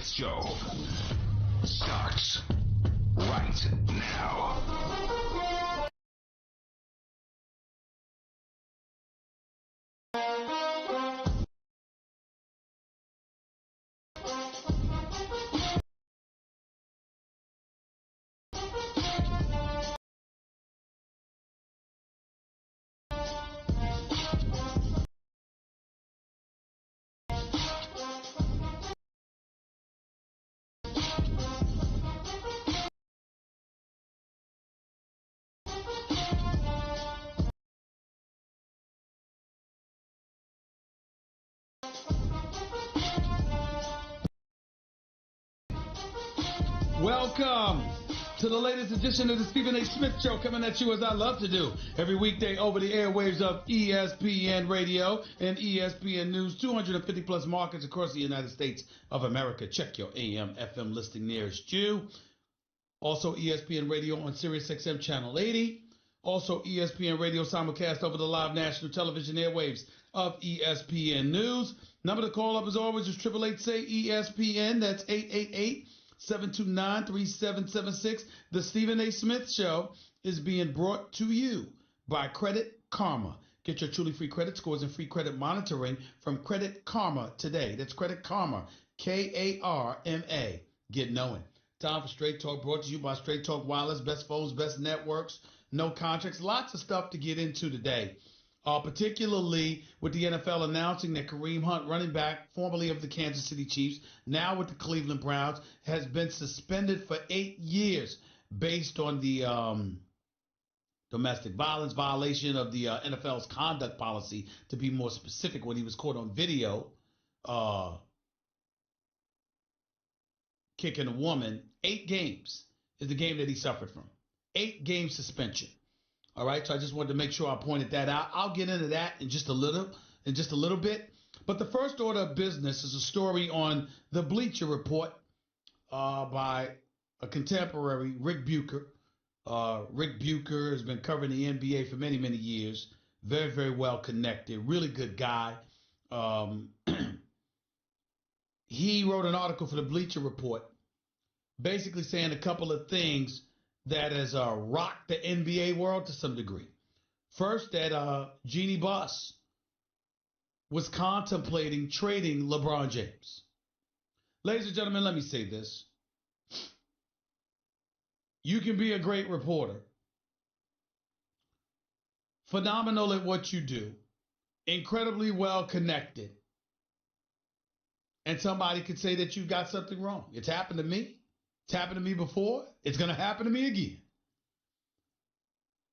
Smith Show starts right now. Welcome to the latest edition of the Stephen A. Smith Show, coming at you as I love to do every weekday over the airwaves of ESPN Radio and ESPN News, 250 plus markets across the United States of America. Check your AM, FM listing nearest you. Also ESPN Radio on Sirius XM Channel 80. Also ESPN Radio simulcast over the live national television airwaves of ESPN News. Number to call up as always is 888-SAY-ESPN. That's 888-729-3776. The Stephen A. Smith Show is being brought to you by Credit Karma. Get your truly free credit scores and free credit monitoring from Credit Karma today. That's Credit Karma, K-A-R-M-A. Get knowing. Time for Straight Talk, brought to you by Straight Talk Wireless. Best phones, best networks, no contracts. Lots of stuff to get into today. Particularly with the NFL announcing that Kareem Hunt, running back, formerly of the Kansas City Chiefs, now with the Cleveland Browns, has been suspended for 8 years based on the domestic violence violation of the NFL's conduct policy, to be more specific, when he was caught on video kicking a woman. 8 games is the game that he suffered from. 8-game suspension. All right, so I just wanted to make sure I pointed that out. I'll get into that in just a little bit. But the first order of business is a story on the Bleacher Report by a contemporary, Rick Bucher. Rick Bucher has been covering the NBA for many, many years. Very, very well connected. Really good guy. He wrote an article for the Bleacher Report basically saying a couple of things that has rocked the NBA world to some degree. First, that Jeannie Buss was contemplating trading LeBron James. Ladies and gentlemen, let me say this. You can be a great reporter, phenomenal at what you do, incredibly well connected, and somebody could say that you got something wrong. It's happened to me. It's happened to me before. It's going to happen to me again.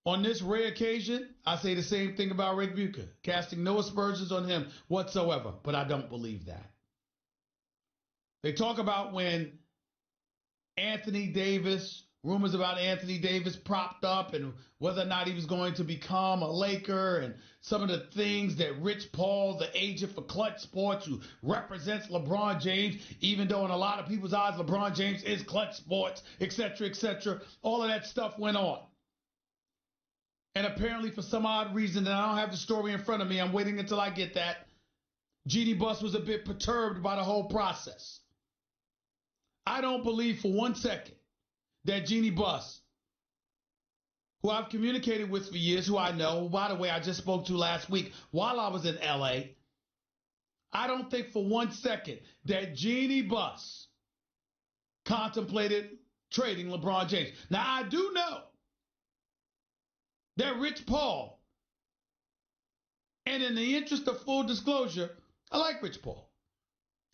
On this rare occasion, I say the same thing about Rick Bucher, casting no aspersions on him whatsoever, but I don't believe that. They talk about when Anthony Davis, rumors about Anthony Davis propped up and whether or not he was going to become a Laker, and some of the things that Rich Paul, the agent for Clutch Sports, who represents LeBron James, even though in a lot of people's eyes LeBron James is Clutch Sports, etc., all of that stuff went on. And apparently for some odd reason, and I don't have the story in front of me, I'm waiting until I get that, Jeannie Buss was a bit perturbed by the whole process. I don't believe for one second that Jeannie Buss, who I've communicated with for years, who I know, by the way, I just spoke to last week while I was in L.A., I don't think for one second that Jeannie Buss contemplated trading LeBron James. Now, I do know that Rich Paul, and in the interest of full disclosure, I like Rich Paul.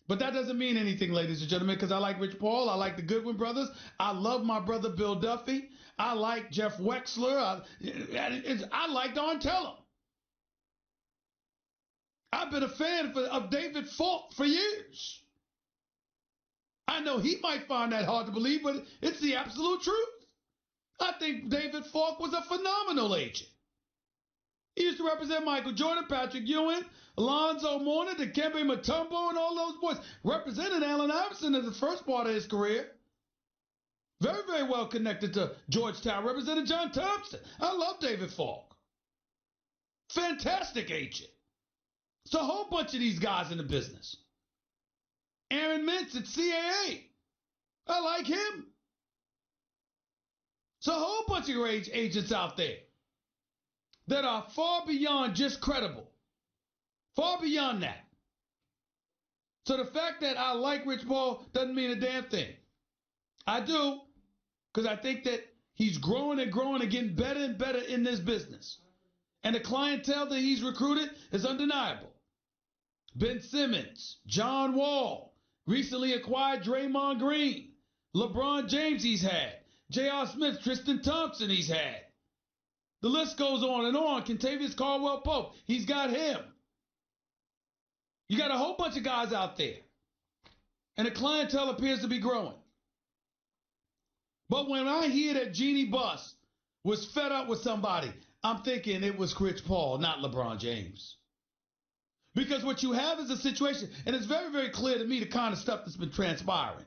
But that doesn't mean anything, ladies and gentlemen, because I like Rich Paul. I like the Goodwin brothers. I love my brother Bill Duffy. I like Jeff Wexler. I like Donatello. I've been a fan of David Falk for years. I know he might find that hard to believe, but it's the absolute truth. I think David Falk was a phenomenal agent. He used to represent Michael Jordan, Patrick Ewing, Alonzo Mourning, Dikembe Mutombo, and all those boys. Represented Allen Iverson in the first part of his career. Very, very well connected to Georgetown. Represented John Thompson. I love David Falk. Fantastic agent. It's a whole bunch of these guys in the business. Amidst at CAA. I like him. So a whole bunch of agents out there that are far beyond just credible. Far beyond that. So the fact that I like Rich Paul doesn't mean a damn thing. I do, because I think that he's growing and growing and getting better and better in this business. And the clientele that he's recruited is undeniable. Ben Simmons, John Wall, recently acquired Draymond Green, LeBron James he's had, J.R. Smith, Tristan Thompson he's had. The list goes on and on. Kentavious Caldwell-Pope, he's got him. You got a whole bunch of guys out there. And the clientele appears to be growing. But when I hear that Jeannie Buss was fed up with somebody, I'm thinking it was Rich Paul, not LeBron James. Because what you have is a situation, and it's very, very clear to me the kind of stuff that's been transpiring.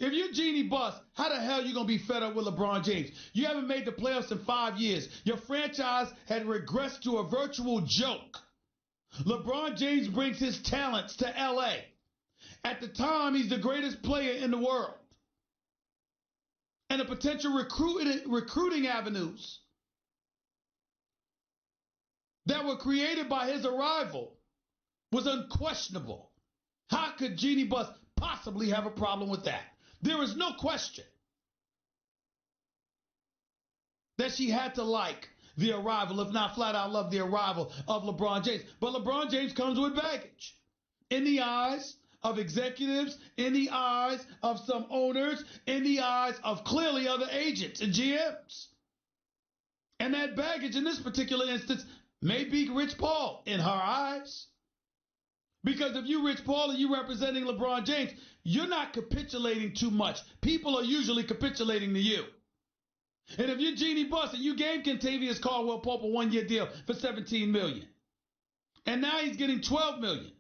If you're Jeannie Buss, how the hell are you going to be fed up with LeBron James? You haven't made the playoffs in 5 years. Your franchise had regressed to a virtual joke. LeBron James brings his talents to L.A. At the time, he's the greatest player in the world. And the potential recruiting avenues that were created by his arrival was unquestionable. How could Jeannie Buss possibly have a problem with that? There is no question that she had to like the arrival, if not flat out love the arrival of LeBron James. But LeBron James comes with baggage in the eyes of executives, in the eyes of some owners, in the eyes of clearly other agents and GMs. And that baggage in this particular instance may be Rich Paul in her eyes. Because if you're Rich Paul and you're representing LeBron James, you're not capitulating too much. People are usually capitulating to you. And if you're Jeannie Buss and you gave Kentavious Caldwell-Pope a 1-year deal for $17 million, and now he's getting $12 million,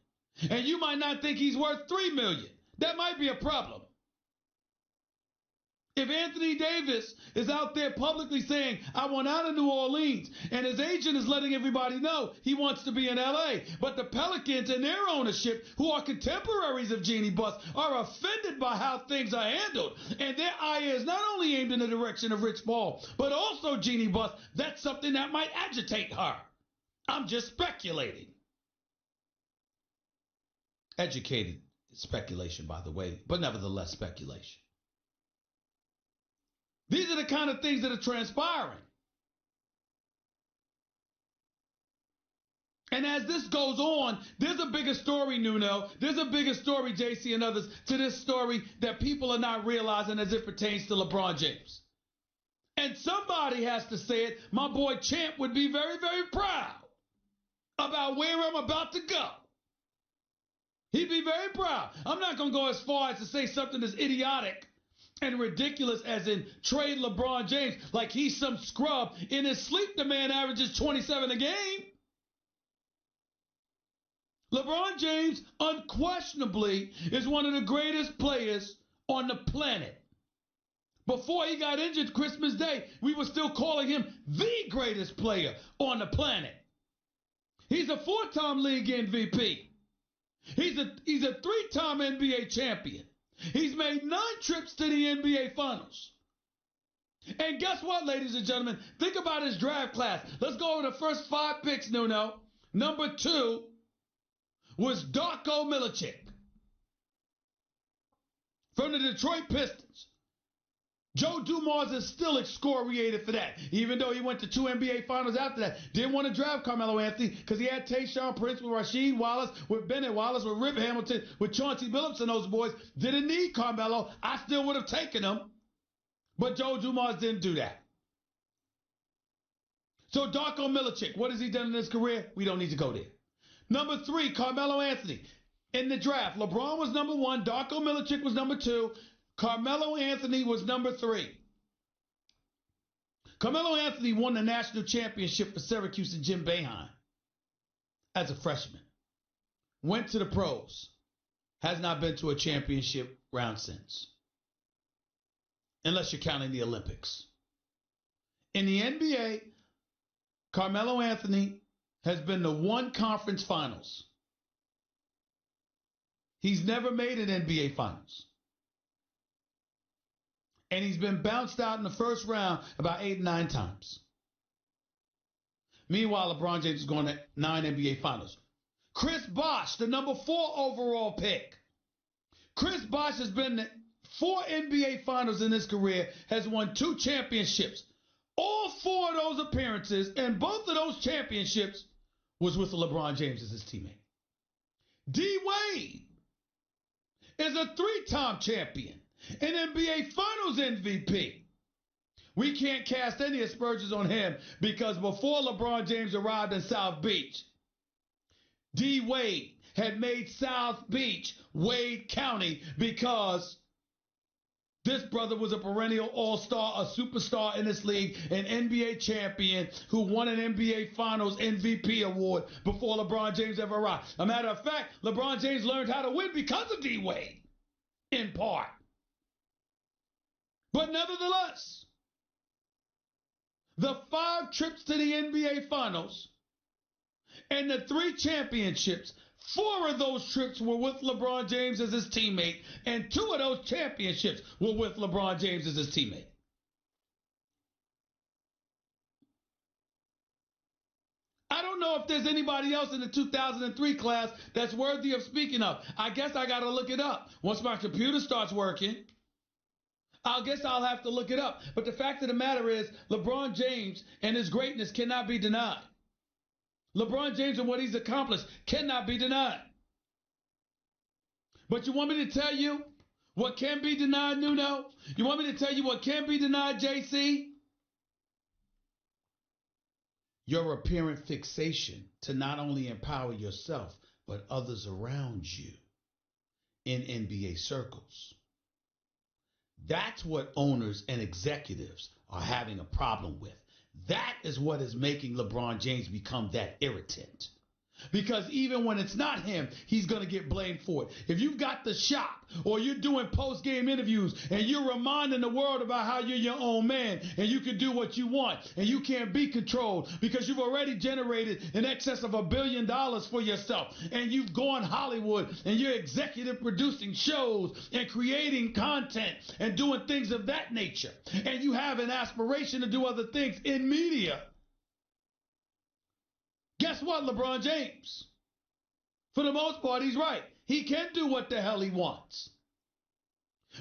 and you might not think he's worth $3 million, that might be a problem. If Anthony Davis is out there publicly saying, I want out of New Orleans, and his agent is letting everybody know he wants to be in L.A., but the Pelicans and their ownership, who are contemporaries of Jeannie Buss, are offended by how things are handled, and their eye is not only aimed in the direction of Rich Paul, but also Jeannie Buss, that's something that might agitate her. I'm just speculating. Educated speculation, by the way, but nevertheless speculation. These are the kind of things that are transpiring. And as this goes on, there's a bigger story, Nuno. There's a bigger story, JC and others, to this story that people are not realizing as it pertains to LeBron James. And somebody has to say it. My boy Champ would be very, very proud about where I'm about to go. He'd be very proud. I'm not going to go as far as to say something as idiotic and ridiculous as in trade LeBron James like he's some scrub. In his sleep, the man averages 27 a game. LeBron James unquestionably is one of the greatest players on the planet. Before he got injured Christmas Day, we were still calling him the greatest player on the planet. He's a 4-time league MVP. He's a 3-time NBA champion. He's made 9 trips to the NBA Finals. And guess what, ladies and gentlemen? Think about his draft class. Let's go over the first 5 picks, Nuno. Number 2 was Darko Milicic from the Detroit Pistons. Joe Dumars is still excoriated for that, even though he went to 2 NBA Finals after that. Didn't want to draft Carmelo Anthony because he had Tayshaun Prince with Rasheed Wallace, with Bennett Wallace, with Rip Hamilton, with Chauncey Billups and those boys. Didn't need Carmelo. I still would have taken him. But Joe Dumars didn't do that. So Darko Milicic, what has he done in his career? We don't need to go there. Number 3, Carmelo Anthony. In the draft, LeBron was number 1. Darko Milicic was number 2. Carmelo Anthony was number 3. Carmelo Anthony won the national championship for Syracuse and Jim Boeheim as a freshman. Went to the pros. Has not been to a championship round since. Unless you're counting the Olympics. In the NBA, Carmelo Anthony has been to one conference finals. He's never made an NBA finals. And he's been bounced out in the first round about 8 or 9 times. Meanwhile, LeBron James is going to 9 NBA finals. Chris Bosh, the number 4 overall pick. Chris Bosh has been to 4 NBA finals in his career, has won 2 championships. All 4 of those appearances and both of those championships was with LeBron James as his teammate. D. Wade is a 3-time champion, an NBA Finals MVP. We can't cast any aspersions on him because before LeBron James arrived in South Beach, D. Wade had made South Beach Wade County because this brother was a perennial all-star, a superstar in this league, an NBA champion who won an NBA Finals MVP award before LeBron James ever arrived. A matter of fact, LeBron James learned how to win because of D. Wade, in part. But nevertheless, the 5 trips to the NBA Finals and the 3 championships, 4 of those trips were with LeBron James as his teammate, and 2 of those championships were with LeBron James as his teammate. I don't know if there's anybody else in the 2003 class that's worthy of speaking of. I guess I got to look it up. Once my computer starts working, I guess I'll have to look it up. But the fact of the matter is, LeBron James and his greatness cannot be denied. LeBron James and what he's accomplished cannot be denied. But you want me to tell you what can be denied, Nuno? You want me to tell you what can be denied, JC? Your apparent fixation to not only empower yourself, but others around you in NBA circles. That's what owners and executives are having a problem with. That is what is making LeBron James become that irritant. Because even when it's not him, he's going to get blamed for it. If you've got the shop or you're doing post-game interviews and you're reminding the world about how you're your own man and you can do what you want and you can't be controlled because you've already generated in excess of $1 billion for yourself and you've gone Hollywood and you're executive producing shows and creating content and doing things of that nature and you have an aspiration to do other things in media. Guess what, LeBron James? For the most part, he's right. He can do what the hell he wants.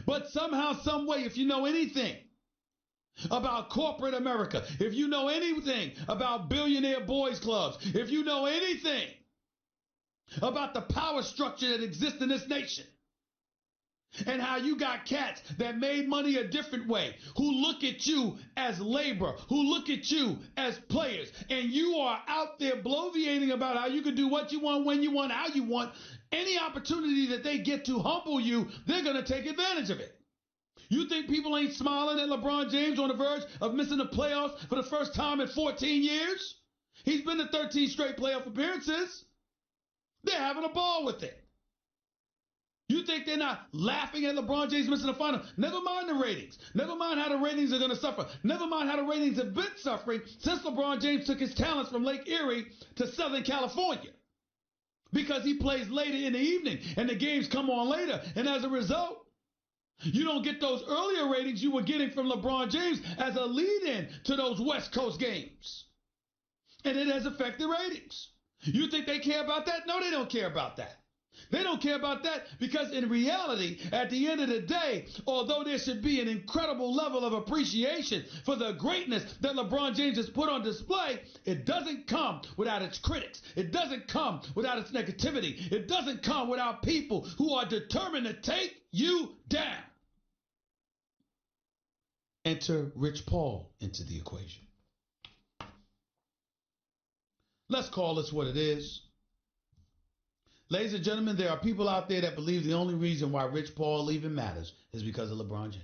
But somehow, some way, if you know anything about corporate America, if you know anything about billionaire boys clubs, if you know anything about the power structure that exists in this nation, and how you got cats that made money a different way, who look at you as labor, who look at you as players, and you are out there bloviating about how you can do what you want, when you want, how you want. Any opportunity that they get to humble you, they're going to take advantage of it. You think people ain't smiling at LeBron James on the verge of missing the playoffs for the first time in 14 years? He's been to 13 straight playoff appearances. They're having a ball with it. You think they're not laughing at LeBron James missing the final? Never mind the ratings. Never mind how the ratings are going to suffer. Never mind how the ratings have been suffering since LeBron James took his talents from Lake Erie to Southern California. Because he plays later in the evening and the games come on later. And as a result, you don't get those earlier ratings you were getting from LeBron James as a lead-in to those West Coast games. And it has affected ratings. You think they care about that? No, they don't care about that. They don't care about that because in reality, at the end of the day, although there should be an incredible level of appreciation for the greatness that LeBron James has put on display, it doesn't come without its critics. It doesn't come without its negativity. It doesn't come without people who are determined to take you down. Enter Rich Paul into the equation. Let's call this what it is. Ladies and gentlemen, there are people out there that believe the only reason why Rich Paul even matters is because of LeBron James.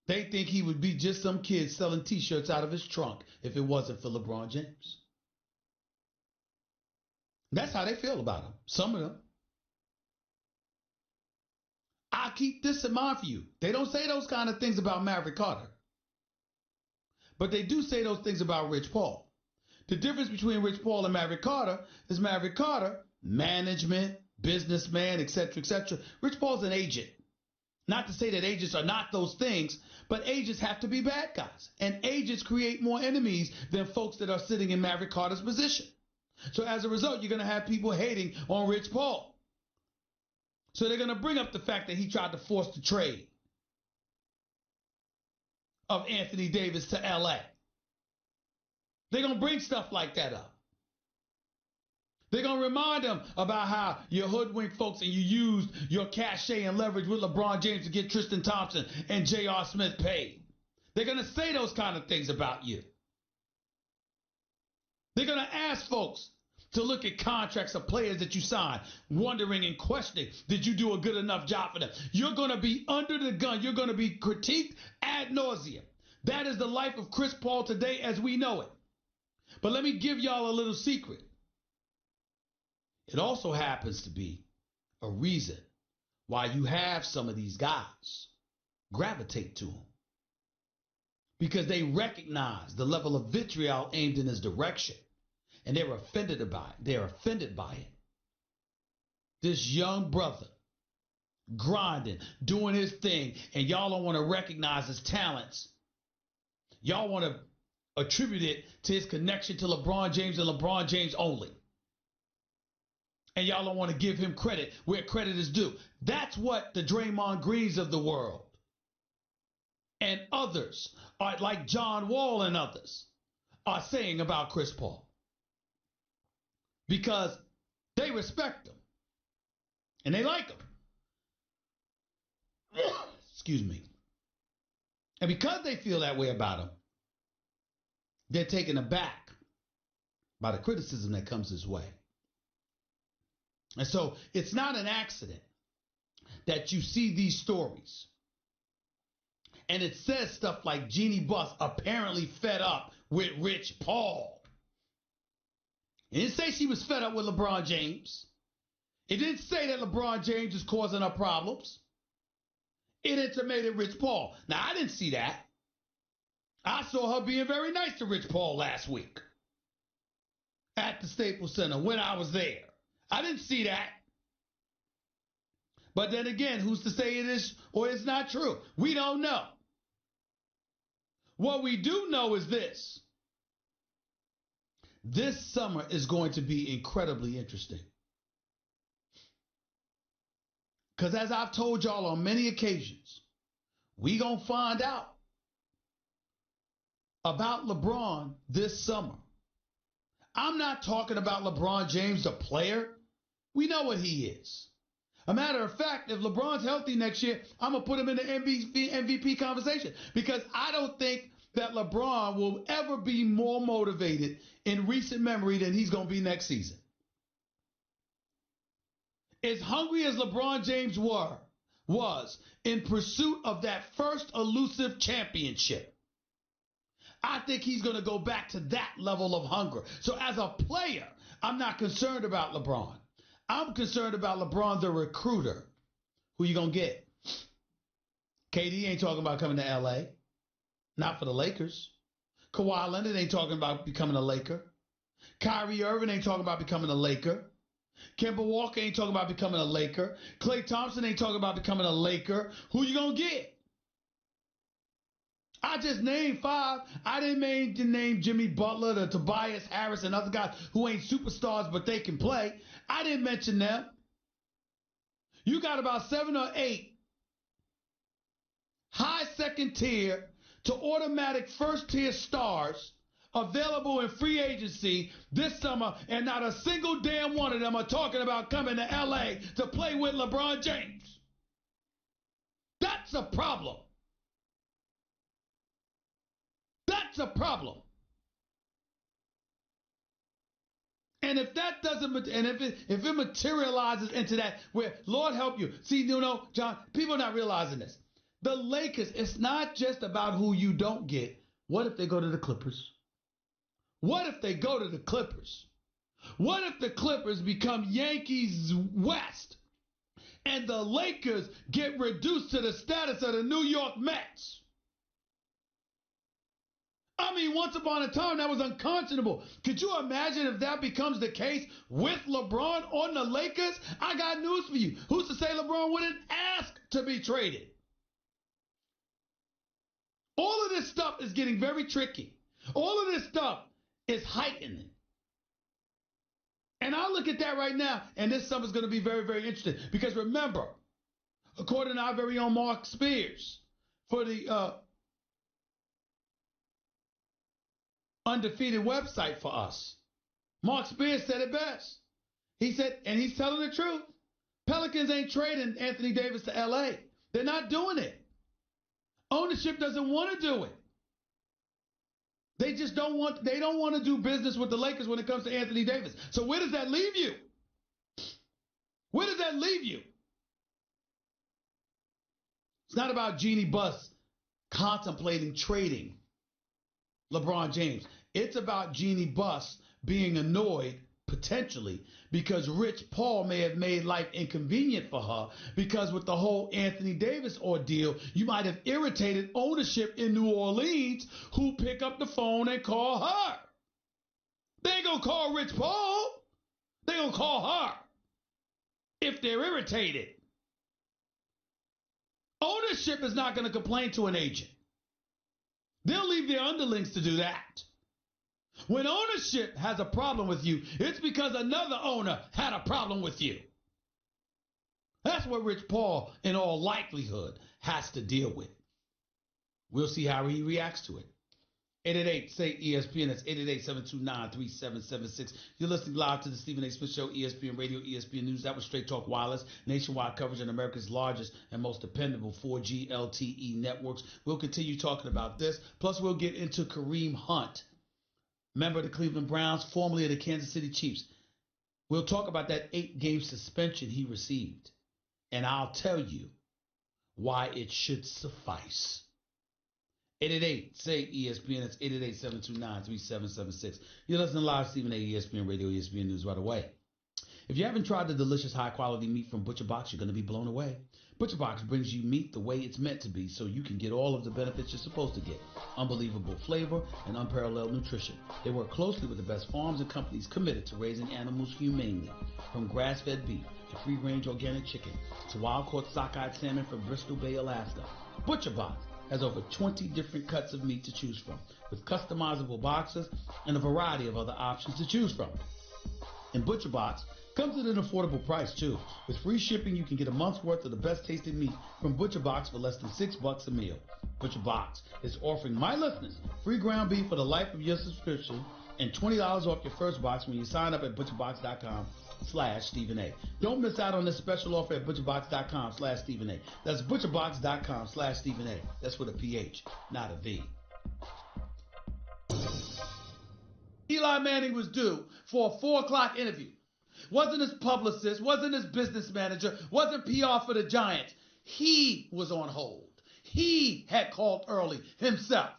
They think he would be just some kid selling T-shirts out of his trunk if it wasn't for LeBron James. That's how they feel about him, some of them. I keep this in mind for you. They don't say those kind of things about Maverick Carter. But they do say those things about Rich Paul. The difference between Rich Paul and Maverick Carter is Maverick Carter, management, businessman, etc. Rich Paul's an agent. Not to say that agents are not those things, but agents have to be bad guys. And agents create more enemies than folks that are sitting in Maverick Carter's position. So as a result, you're going to have people hating on Rich Paul. So they're going to bring up the fact that he tried to force the trade of Anthony Davis to LA. They're going to bring stuff like that up. They're going to remind them about how you hoodwinked folks and you used your cachet and leverage with LeBron James to get Tristan Thompson and J.R. Smith paid. They're going to say those kind of things about you. They're going to ask folks to look at contracts of players that you signed, wondering and questioning, did you do a good enough job for them? You're going to be under the gun. You're going to be critiqued ad nauseum. That is the life of Chris Paul today as we know it. But let me give y'all a little secret. It also happens to be a reason why you have some of these guys gravitate to him. Because they recognize the level of vitriol aimed in his direction. And they're offended by it. They're offended by it. This young brother grinding, doing his thing, and y'all don't want to recognize his talents. Y'all want to attribute it to his connection to LeBron James and LeBron James only. And y'all don't want to give him credit where credit is due. That's what the Draymond Greens of the world and others, like John Wall and others, are saying about Chris Paul. Because they respect him. And they like him. Excuse me. And because they feel that way about him, they're taken aback by the criticism that comes his way. And so it's not an accident that you see these stories. And it says stuff like Jeannie Buss apparently fed up with Rich Paul. It didn't say she was fed up with LeBron James. It didn't say that LeBron James is causing her problems. It intimated Rich Paul. Now, I didn't see that. I saw her being very nice to Rich Paul last week at the Staples Center when I was there. I didn't see that. But then again, who's to say it is or it's not true? We don't know. What we do know is this. This summer is going to be incredibly interesting. Because as I've told y'all on many occasions, we going to find out about LeBron this summer. I'm not talking about LeBron James, the player. We know what he is. A matter of fact, if LeBron's healthy next year, I'm going to put him in the MVP conversation because I don't think that LeBron will ever be more motivated in recent memory than he's going to be next season. As hungry as LeBron James was in pursuit of that first elusive championship, I think he's going to go back to that level of hunger. So as a player, I'm not concerned about LeBron. I'm concerned about LeBron, the recruiter. Who you going to get? KD ain't talking about coming to L.A. Not for the Lakers. Kawhi Leonard ain't talking about becoming a Laker. Kyrie Irving ain't talking about becoming a Laker. Kemba Walker ain't talking about becoming a Laker. Klay Thompson ain't talking about becoming a Laker. Who you going to get? I just named 5. I didn't name Jimmy Butler, the Tobias Harris, and other guys who ain't superstars, but they can play. I didn't mention them. You got about 7 or 8 high second tier to automatic first tier stars available in free agency this summer, and not a single damn one of them are talking about coming to LA to play with LeBron James. That's a problem. That's a problem. And if that doesn't, and if it materializes into that, where Lord help you, see, you know, John, people are not realizing this. The Lakers, it's not just about who you don't get. What if they go to the Clippers? What if they go to the Clippers? What if the Clippers become Yankees West and the Lakers get reduced to the status of the New York Mets? I mean, once upon a time, that was unconscionable. Could you imagine if that becomes the case with LeBron on the Lakers? I got news for you. Who's to say LeBron wouldn't ask to be traded? All of this stuff is getting very tricky. All of this stuff is heightening. And I look at that right now, and this summer is going to be very, very interesting. Because remember, according to our very own Mark Spears, for the undefeated website for us, Mark Spears said it best. He said, and he's telling the truth, Pelicans ain't trading Anthony Davis to L.A. They're not doing it. Ownership doesn't want to do it. They just don't want to do business with the Lakers when it comes to Anthony Davis. So where does that leave you? Where does that leave you? It's not about Jeannie Buss contemplating trading LeBron James. It's about Jeannie Buss being annoyed, potentially, because Rich Paul may have made life inconvenient for her, because with the whole Anthony Davis ordeal, you might have irritated ownership in New Orleans, who pick up the phone and call her. They ain't gonna call Rich Paul. They gonna call her if they're irritated. Ownership is not gonna complain to an agent. They'll leave their underlings to do that. When ownership has a problem with you, it's because another owner had a problem with you. That's what Rich Paul, in all likelihood, has to deal with. We'll see how he reacts to it. 888-SAY-ESPN. That's 888-729-3776. You're listening live to the Stephen A. Smith Show, ESPN Radio, ESPN News. That was Straight Talk Wireless, nationwide coverage on America's largest and most dependable 4G LTE networks. We'll continue talking about this. Plus, we'll get into Kareem Hunt, member of the Cleveland Browns, formerly of the Kansas City Chiefs. We'll talk about that 8-game suspension he received. And I'll tell you why it should suffice. 888-SAY-ESPN. That's 888-729-3776. You're listening live, Stephen A. ESPN Radio, ESPN News right away. If you haven't tried the delicious high-quality meat from ButcherBox, you're going to be blown away. ButcherBox brings you meat the way it's meant to be, so you can get all of the benefits you're supposed to get. Unbelievable flavor and unparalleled nutrition. They work closely with the best farms and companies committed to raising animals humanely. From grass-fed beef to free-range organic chicken to wild-caught sockeye salmon from Bristol Bay, Alaska, ButcherBox has over 20 different cuts of meat to choose from, with customizable boxes and a variety of other options to choose from. And ButcherBox comes at an affordable price, too. With free shipping, you can get a month's worth of the best tasting meat from ButcherBox for less than $6 a meal. ButcherBox is offering my listeners free ground beef for the life of your subscription and $20 off your first box when you sign up at butcherbox.com/Stephen A. Don't miss out on this special offer at butcherbox.com/Stephen A. That's butcherbox.com/Stephen A. That's with a PH, not a V. Eli Manning was due for a 4 o'clock interview. Wasn't his publicist, wasn't his business manager, wasn't PR for the Giants. He was on hold. He had called early himself.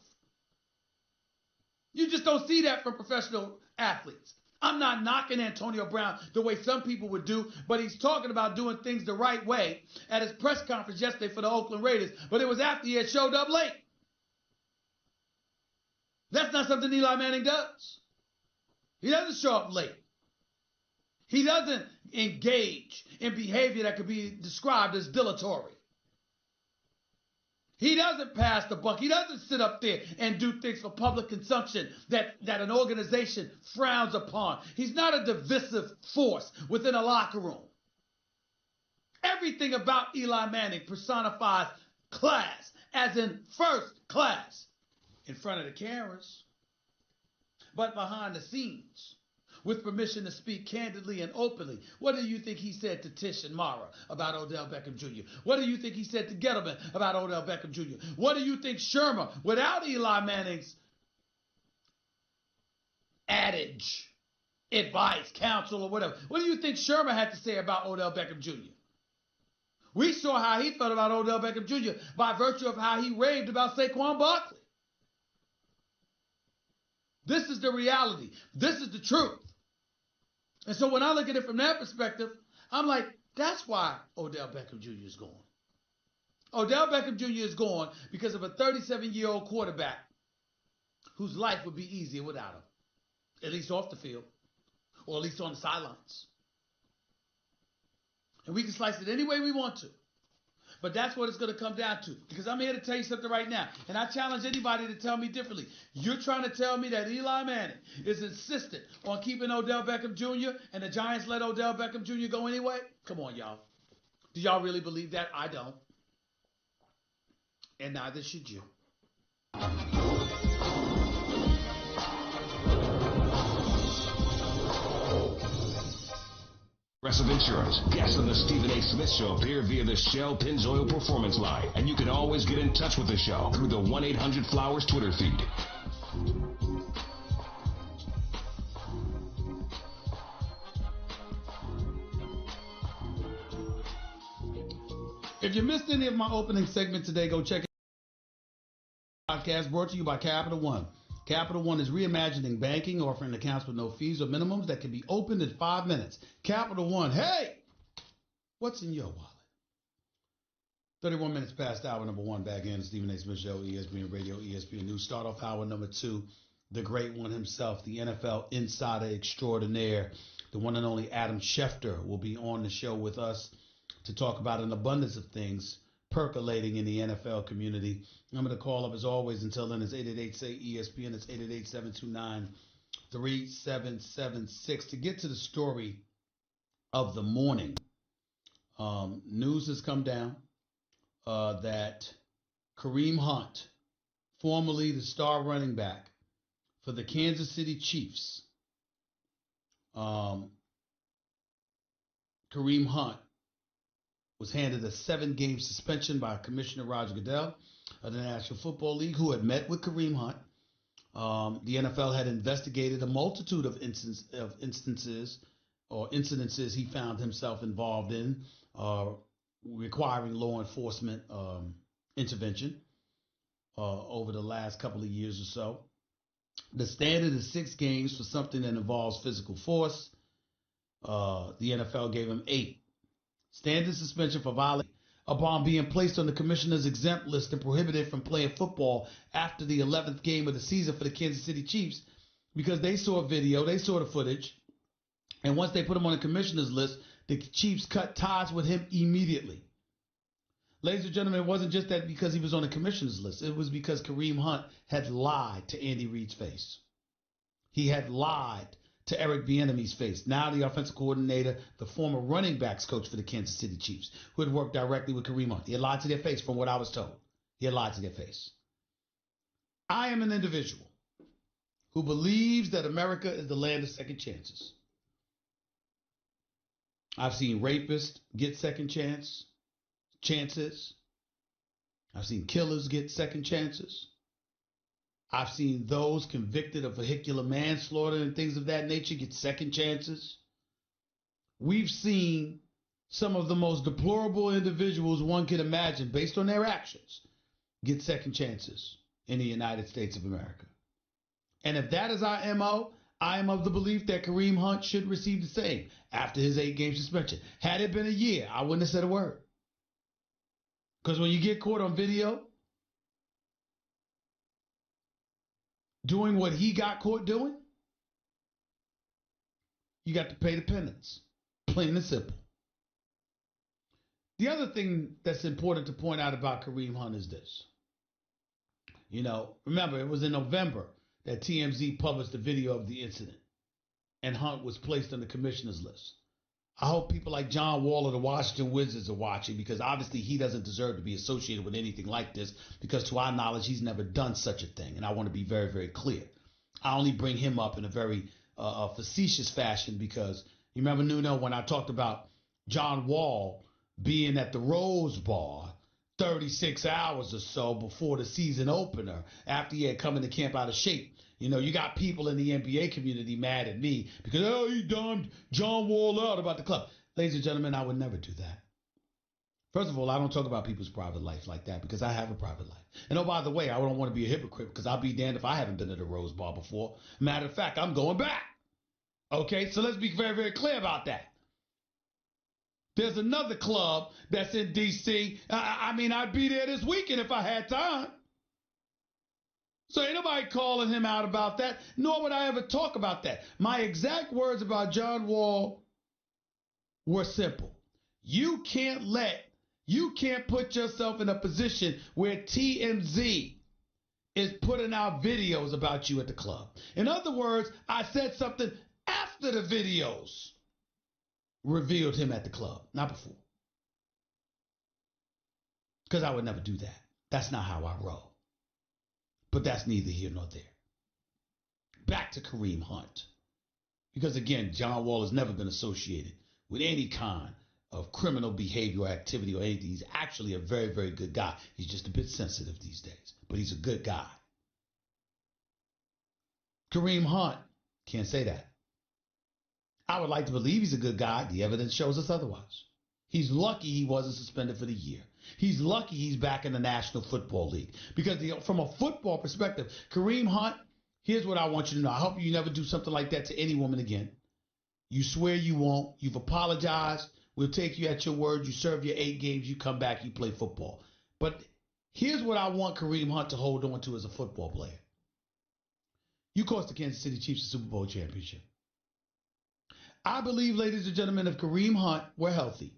You just don't see that from professional athletes. I'm not knocking Antonio Brown the way some people would do, but he's talking about doing things the right way at his press conference yesterday for the Oakland Raiders, but it was after he had showed up late. That's not something Eli Manning does. He doesn't show up late. He doesn't engage in behavior that could be described as dilatory. He doesn't pass the buck. He doesn't sit up there and do things for public consumption that an organization frowns upon. He's not a divisive force within a locker room. Everything about Eli Manning personifies class, as in first class, in front of the cameras, but behind the scenes, with permission to speak candidly and openly. What do you think he said to Tish and Mara about Odell Beckham Jr.? What do you think he said to Gettleman about Odell Beckham Jr.? What do you think Shermer, without Eli Manning's adage, advice, counsel, or whatever, what do you think Shermer had to say about Odell Beckham Jr.? We saw how he felt about Odell Beckham Jr. by virtue of how he raved about Saquon Barkley. This is the reality. This is the truth. And so when I look at it from that perspective, I'm like, that's why Odell Beckham Jr. is gone. Odell Beckham Jr. is gone because of a 37-year-old quarterback whose life would be easier without him, at least off the field, or at least on the sidelines. And we can slice it any way we want to. But that's what it's going to come down to. Because I'm here to tell you something right now. And I challenge anybody to tell me differently. You're trying to tell me that Eli Manning is insistent on keeping Odell Beckham Jr. and the Giants let Odell Beckham Jr. go anyway? Come on, y'all. Do y'all really believe that? I don't. And neither should you. Progressive Insurance. Guests on the Stephen A. Smith Show appear via the Shell Pennzoil Performance Line. And you can always get in touch with the show through the 1-800-Flowers Twitter feed. If you missed any of my opening segment today, go check it out. Podcast brought to you by Capital One. Capital One is reimagining banking, offering accounts with no fees or minimums that can be opened in 5 minutes. Capital One, hey, what's in your wallet? 31 minutes past hour number one, back in the Stephen A. Smith Show, ESPN Radio, ESPN News. Start off hour number two, the great one himself, the NFL insider extraordinaire, the one and only Adam Schefter will be on the show with us to talk about an abundance of things percolating in the NFL community. I'm going to call up as always. Until then, it's 888-SAY-ESPN. It's 888-729-3776. To get to the story of the morning, news has come down that Kareem Hunt, formerly the star running back for the Kansas City Chiefs, Kareem Hunt was handed a 7-game suspension by Commissioner Roger Goodell of the National Football League, who had met with Kareem Hunt. The NFL had investigated a multitude of incidences he found himself involved in, requiring law enforcement intervention over the last couple of years or so. The standard is 6 games for something that involves physical force. The NFL gave him 8. Standard suspension for violating upon being placed on the commissioner's exempt list and prohibited from playing football after the 11th game of the season for the Kansas City Chiefs, because they saw a video, they saw the footage, and once they put him on the commissioner's list, the Chiefs cut ties with him immediately. Ladies and gentlemen, it wasn't just that because he was on the commissioner's list. It was because Kareem Hunt had lied to Andy Reid's face. He had lied to Eric Bieniemy's face, now the offensive coordinator, the former running backs coach for the Kansas City Chiefs, who had worked directly with Kareem Hunt. He had lied to their face, from what I was told. He had lied to their face. I am an individual who believes that America is the land of second chances. I've seen rapists get second chances. I've seen killers get second chances. I've seen those convicted of vehicular manslaughter and things of that nature get second chances. We've seen some of the most deplorable individuals one can imagine, based on their actions, get second chances in the United States of America. And if that is our MO, I am of the belief that Kareem Hunt should receive the same after his 8-game suspension. Had it been a year, I wouldn't have said a word. Because when you get caught on video doing what he got caught doing, you got to pay the penance. Plain and simple. The other thing that's important to point out about Kareem Hunt is this. You know, remember, it was in November that TMZ published a video of the incident, and Hunt was placed on the commissioner's list. I hope people like John Wall of the Washington Wizards are watching, because obviously he doesn't deserve to be associated with anything like this, because to our knowledge, he's never done such a thing. And I want to be very, very clear. I only bring him up in a very facetious fashion because you remember, Nuno, when I talked about John Wall being at the Rose Bar 36 hours or so before the season opener, after he had come into camp out of shape. You know, you got people in the NBA community mad at me because, oh, he dumbed John Wall out about the club. Ladies and gentlemen, I would never do that. First of all, I don't talk about people's private life like that because I have a private life. And oh, by the way, I don't want to be a hypocrite because I'll be damned if I haven't been to the Rose Bar before. Matter of fact, I'm going back. Okay, so let's be very, very clear about that. There's another club that's in D.C. I mean, I'd be there this weekend if I had time. So ain't nobody calling him out about that, nor would I ever talk about that. My exact words about John Wall were simple. You can't put yourself in a position where TMZ is putting out videos about you at the club. In other words, I said something after the videos revealed him at the club, not before. Because I would never do that. That's not how I roll. But that's neither here nor there. Back to Kareem Hunt. Because again, John Wall has never been associated with any kind of criminal behavior or activity or anything. He's actually a very, very good guy. He's just a bit sensitive these days, but he's a good guy. Kareem Hunt, can't say that. I would like to believe he's a good guy. The evidence shows us otherwise. He's lucky he wasn't suspended for the year. He's lucky he's back in the National Football League. Because from a football perspective, Kareem Hunt, here's what I want you to know. I hope you never do something like that to any woman again. You swear you won't. You've apologized. We'll take you at your word. You serve your 8 games. You come back. You play football. But here's what I want Kareem Hunt to hold on to as a football player. You cost the Kansas City Chiefs a Super Bowl championship. I believe, ladies and gentlemen, if Kareem Hunt were healthy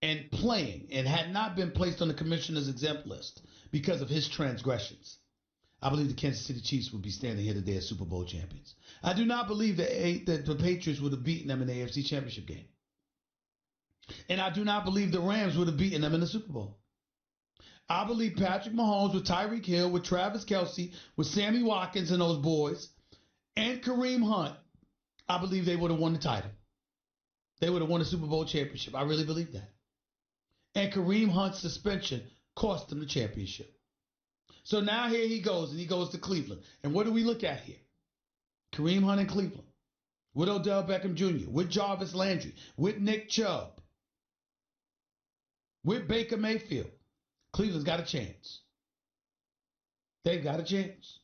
and playing and had not been placed on the commissioner's exempt list because of his transgressions, I believe the Kansas City Chiefs would be standing here today as Super Bowl champions. I do not believe that the Patriots would have beaten them in the AFC Championship game. And I do not believe the Rams would have beaten them in the Super Bowl. I believe Patrick Mahomes with Tyreek Hill, with Travis Kelce, with Sammy Watkins and those boys, and Kareem Hunt, I believe they would have won the title. They would have won the Super Bowl championship. I really believe that. And Kareem Hunt's suspension cost them the championship. So now here he goes, and he goes to Cleveland. And what do we look at here? Kareem Hunt in Cleveland. With Odell Beckham Jr., with Jarvis Landry, with Nick Chubb, with Baker Mayfield. Cleveland's got a chance. They've got a chance.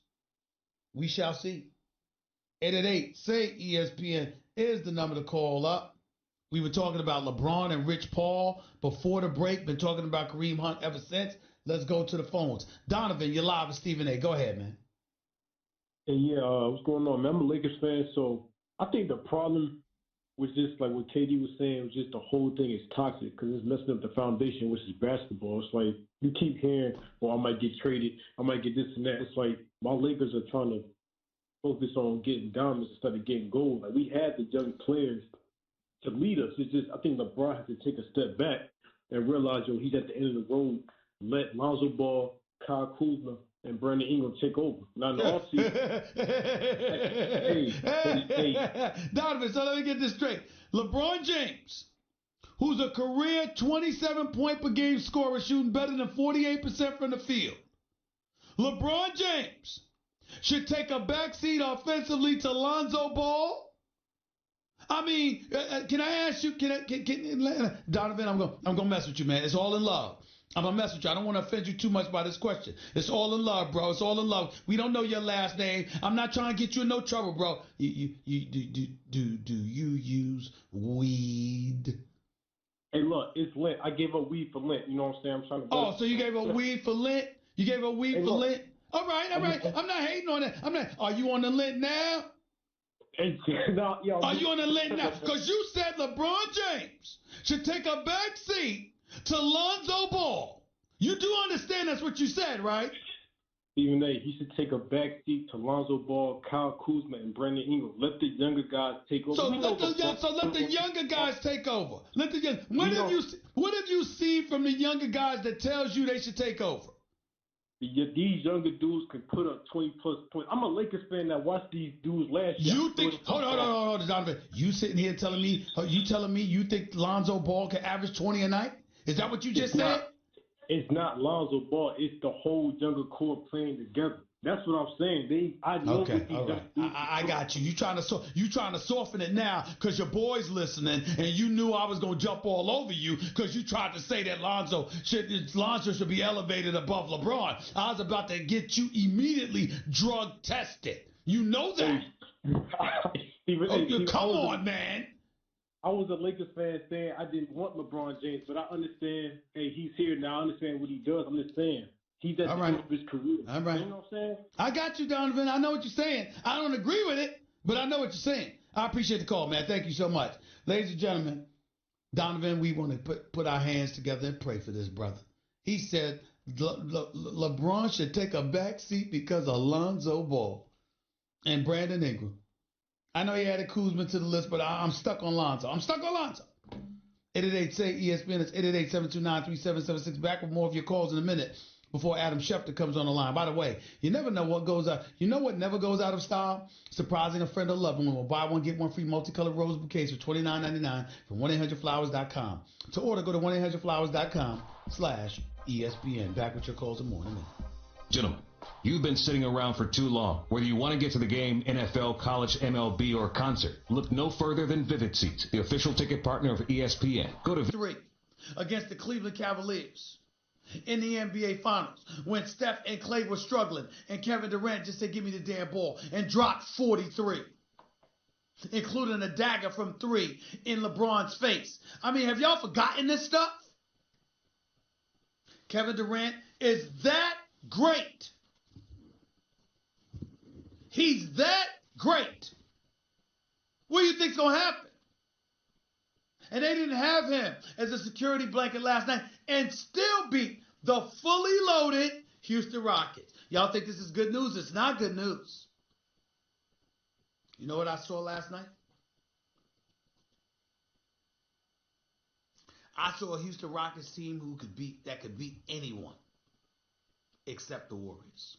We shall see. 888-SAY-ESPN is the number to call up. We were talking about LeBron and Rich Paul before the break. Been talking about Kareem Hunt ever since. Let's go to the phones. Donovan, you're live with Stephen A. Go ahead, man. Hey, yeah, what's going on, man? I'm a Lakers fan, so I think the problem was just like what KD was saying, was just the whole thing is toxic because it's messing up the foundation, which is basketball. It's like you keep hearing, well, I might get traded, I might get this and that. It's like my Lakers are trying to focus on getting diamonds instead of getting gold. Like we had the young players to lead us. It's just I think LeBron has to take a step back and realize, he's at the end of the road. Let Lonzo Ball, Kyle Kuzma, and Brandon Ingram take over. Now in the offseason, hey. Donovan, so let me get this straight. LeBron James, who's a career 27-point per game scorer, shooting better than 48% from the field. LeBron James should take a backseat offensively to Lonzo Ball. I mean, can I ask you? Donovan, I'm gonna mess with you, man. It's all in love. I'm gonna mess with you. I don't want to offend you too much by this question. It's all in love, bro. It's all in love. We don't know your last name. I'm not trying to get you in no trouble, bro. Do you use weed? Hey, look, it's Lent. I gave up weed for Lent. You know what I'm saying? I'm trying to. Oh, so you gave up weed for Lent? You gave up weed for Lent? All right. I'm not hating on that. Are you on the Lent now? No, yo, are you on the Lent now? Because you said LeBron James should take a back seat to Lonzo Ball. You do understand that's what you said, right? Stephen A., he should take a back seat to Lonzo Ball, Kyle Kuzma, and Brandon Ingram. Let the younger guys take over. So let the younger guys take over. What have you seen from the younger guys that tells you they should take over? These younger dudes can put up 20-plus points. I'm a Lakers fan that watched these dudes last year. You think? Hold on, Donovan. You sitting here telling me you think Lonzo Ball can average 20 a night? Is that what you just said? It's not Lonzo Ball. It's the whole younger core playing together. That's what I'm saying. I know. Okay, all right. I got you. You trying to soften it now because your boy's listening, and you knew I was gonna jump all over you because you tried to say that Lonzo should be elevated above LeBron. I was about to get you immediately drug tested. You know that. Come on, man. I was a Lakers fan saying I didn't want LeBron James, but I understand. Hey, he's here now. I understand what he does. I'm just saying. He's at All the right. end of his career. All right. You know what I'm saying? I got you, Donovan. I know what you're saying. I don't agree with it, but I know what you're saying. I appreciate the call, man. Thank you so much. Ladies and gentlemen, Donovan, we want to put our hands together and pray for this brother. He said LeBron should take a back seat because of Lonzo Ball and Brandon Ingram. I know he added Kuzma to the list, but I'm stuck on Lonzo. 888-SAY-ESPN. It's 888-729-3776. Back with more of your calls in a minute before Adam Schefter comes on the line. By the way, you never know what goes out. You know what never goes out of style? Surprising a friend or loved one with buy one, get one free multicolored rose bouquets for $29.99 from 1-800-Flowers.com. To order, go to 1-800-Flowers.com/ESPN. Back with your calls in the morning. Gentlemen, you've been sitting around for too long. Whether you want to get to the game, NFL, college, MLB, or concert, look no further than Vivid Seats, the official ticket partner of ESPN. Go to 3 against the Cleveland Cavaliers in the NBA Finals when Steph and Clay were struggling and Kevin Durant just said, give me the damn ball, and dropped 43, including a dagger from 3 in LeBron's face. I mean, have y'all forgotten this stuff? Kevin Durant is that great. He's that great. What do you think's going to happen? And they didn't have him as a security blanket last night and still beat the fully loaded Houston Rockets. Y'all think this is good news? It's not good news. You know what I saw last night? I saw a Houston Rockets team that could beat anyone except the Warriors.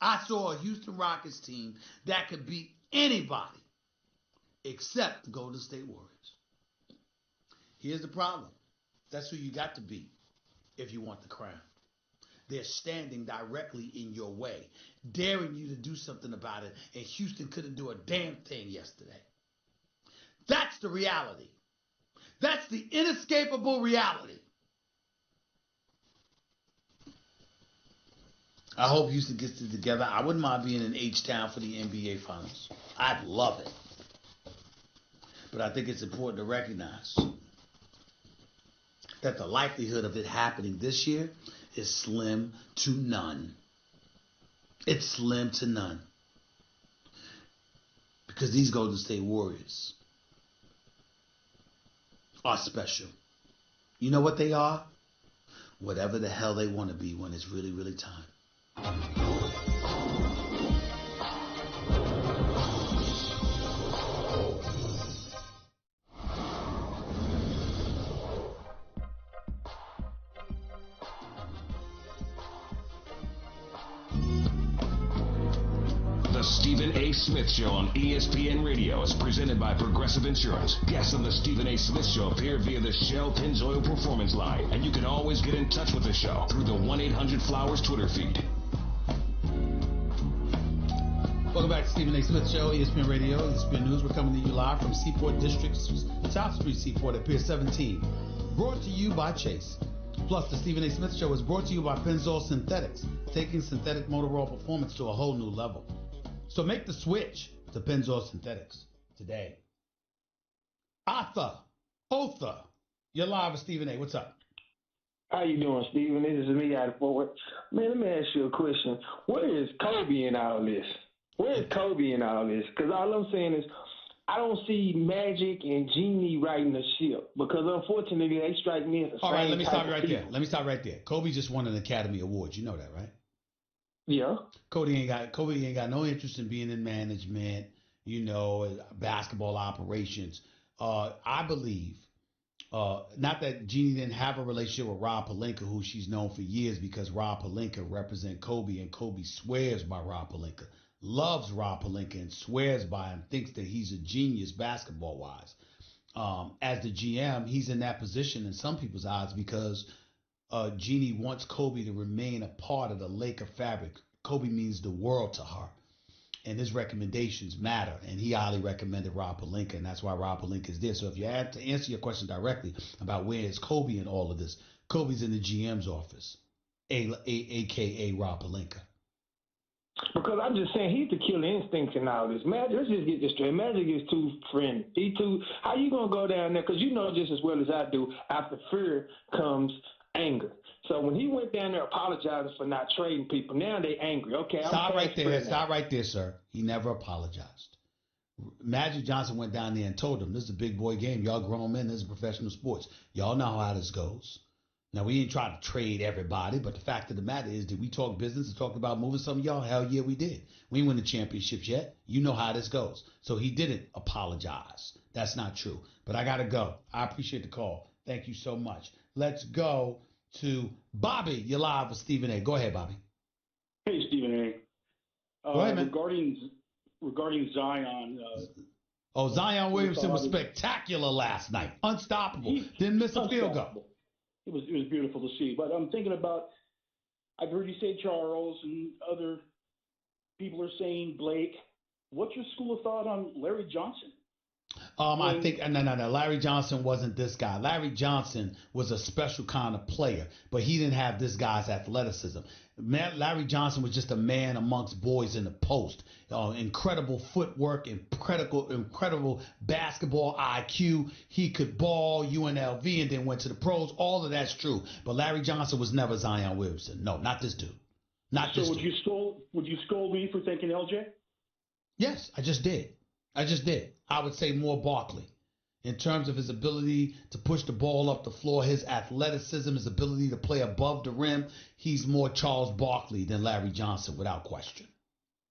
I saw a Houston Rockets team that could beat anybody except the Golden State Warriors. Here's the problem. That's who you got to beat if you want the crown. They're standing directly in your way, daring you to do something about it, and Houston couldn't do a damn thing yesterday. That's the reality. That's the inescapable reality. I hope Houston gets it together. I wouldn't mind being in H-Town for the NBA Finals. I'd love it. But I think it's important to recognize that the likelihood of it happening this year is slim to none. It's slim to none. Because these Golden State Warriors are special. You know what they are? Whatever the hell they want to be when it's really, really time. The Stephen A. Smith Show on ESPN Radio is presented by Progressive Insurance. Guests on the Stephen A. Smith Show appear via the Shell Pennzoil Performance Line, and you can always get in touch with the show through the 1-800-Flowers Twitter feed. Welcome back to Stephen A. Smith Show, ESPN Radio, ESPN News. We're coming to you live from Seaport District's South Street Seaport at Pier 17. Brought to you by Chase. Plus, the Stephen A. Smith Show is brought to you by Pennzoil Synthetics, taking synthetic motor oil performance to a whole new level. So make the switch to Pennzoil Synthetics today. Otha, you're live with Stephen A. What's up? How you doing, Stephen? This is me out of Fort Worth. Man, let me ask you a question. Where is Kobe in all this? Where is Kobe in all this? Because all I'm saying is I don't see Magic and Genie riding the ship because, unfortunately, they strike me as the same. All right, let me stop you right there. Kobe just won an Academy Award. You know that, right? Yeah. Kobe ain't got no interest in being in management, basketball operations. I believe, not that Jeannie didn't have a relationship with Rob Pelinka, who she's known for years because Rob Pelinka represents Kobe, and Kobe swears by Rob Pelinka, loves Rob Pelinka, and swears by him, thinks that he's a genius basketball-wise. As the GM, he's in that position in some people's eyes because Jeannie wants Kobe to remain a part of the Laker fabric. Kobe means the world to her, and his recommendations matter. And he highly recommended Rob Pelinka, and that's why Rob Pelinka is there. So if you had to answer your question directly about where is Kobe in all of this, Kobe's in the GM's office, a.k.a. Rob Pelinka. Because I'm just saying he's the killer instinct in all this. Magic, let's just get this straight. Magic is too friendly. How you going to go down there? Because you know just as well as I do, after fear comes Anger. So when he went down there apologizing for not trading people, now they angry. Okay, Stop right there. Stop right there, sir. He never apologized. Magic Johnson went down there and told him, this is a big boy game. Y'all grown men. This is professional sports. Y'all know how this goes. Now, we ain't trying to trade everybody, but the fact of the matter is, did we talk business and talk about moving some of y'all? Hell yeah, we did. We ain't win the championships yet. You know how this goes. So he didn't apologize. That's not true. But I got to go. I appreciate the call. Thank you so much. Let's go to Bobby. You're live with Stephen A. Go ahead, Bobby. Hey, Stephen A. Go ahead, man. Regarding Zion. Zion Williamson was spectacular last night. Unstoppable. Didn't miss a field goal. It was beautiful to see. But I'm thinking about, I've heard you say Charles, and other people are saying Blake. What's your school of thought on Larry Johnson? I think no. Larry Johnson wasn't this guy. Larry Johnson was a special kind of player, but he didn't have this guy's athleticism. Larry Johnson was just a man amongst boys in the post. Incredible footwork, incredible basketball IQ. He could ball UNLV and then went to the pros. All of that's true. But Larry Johnson was never Zion Williamson. No, not this dude. So would you scold me for thinking LJ? Yes, I just did. I would say more Barkley. In terms of his ability to push the ball up the floor, his athleticism, his ability to play above the rim, he's more Charles Barkley than Larry Johnson, without question.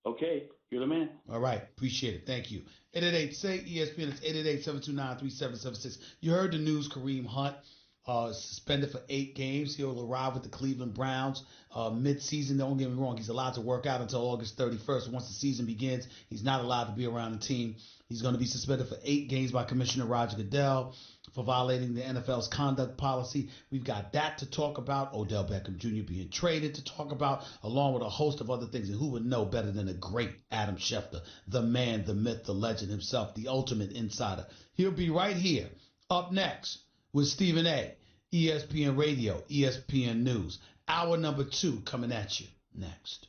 Okay, you're the man. All right, appreciate it. Thank you. 888-SAY-ESPN. It's 888-729-3776. You heard the news, Kareem Hunt suspended for 8 games. He'll arrive with the Cleveland Browns mid-season. Don't get me wrong. He's allowed to work out until August 31st. Once the season begins, he's not allowed to be around the team. He's going to be suspended for 8 games by Commissioner Roger Goodell for violating the NFL's conduct policy. We've got that to talk about. Odell Beckham Jr. being traded to talk about, along with a host of other things. And who would know better than the great Adam Schefter, the man, the myth, the legend himself, the ultimate insider. He'll be right here up next with Stephen A., ESPN Radio, ESPN News. Hour number 2 coming at you next.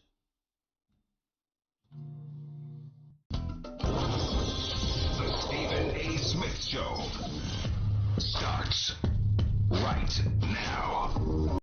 The Stephen A. Smith Show starts right now.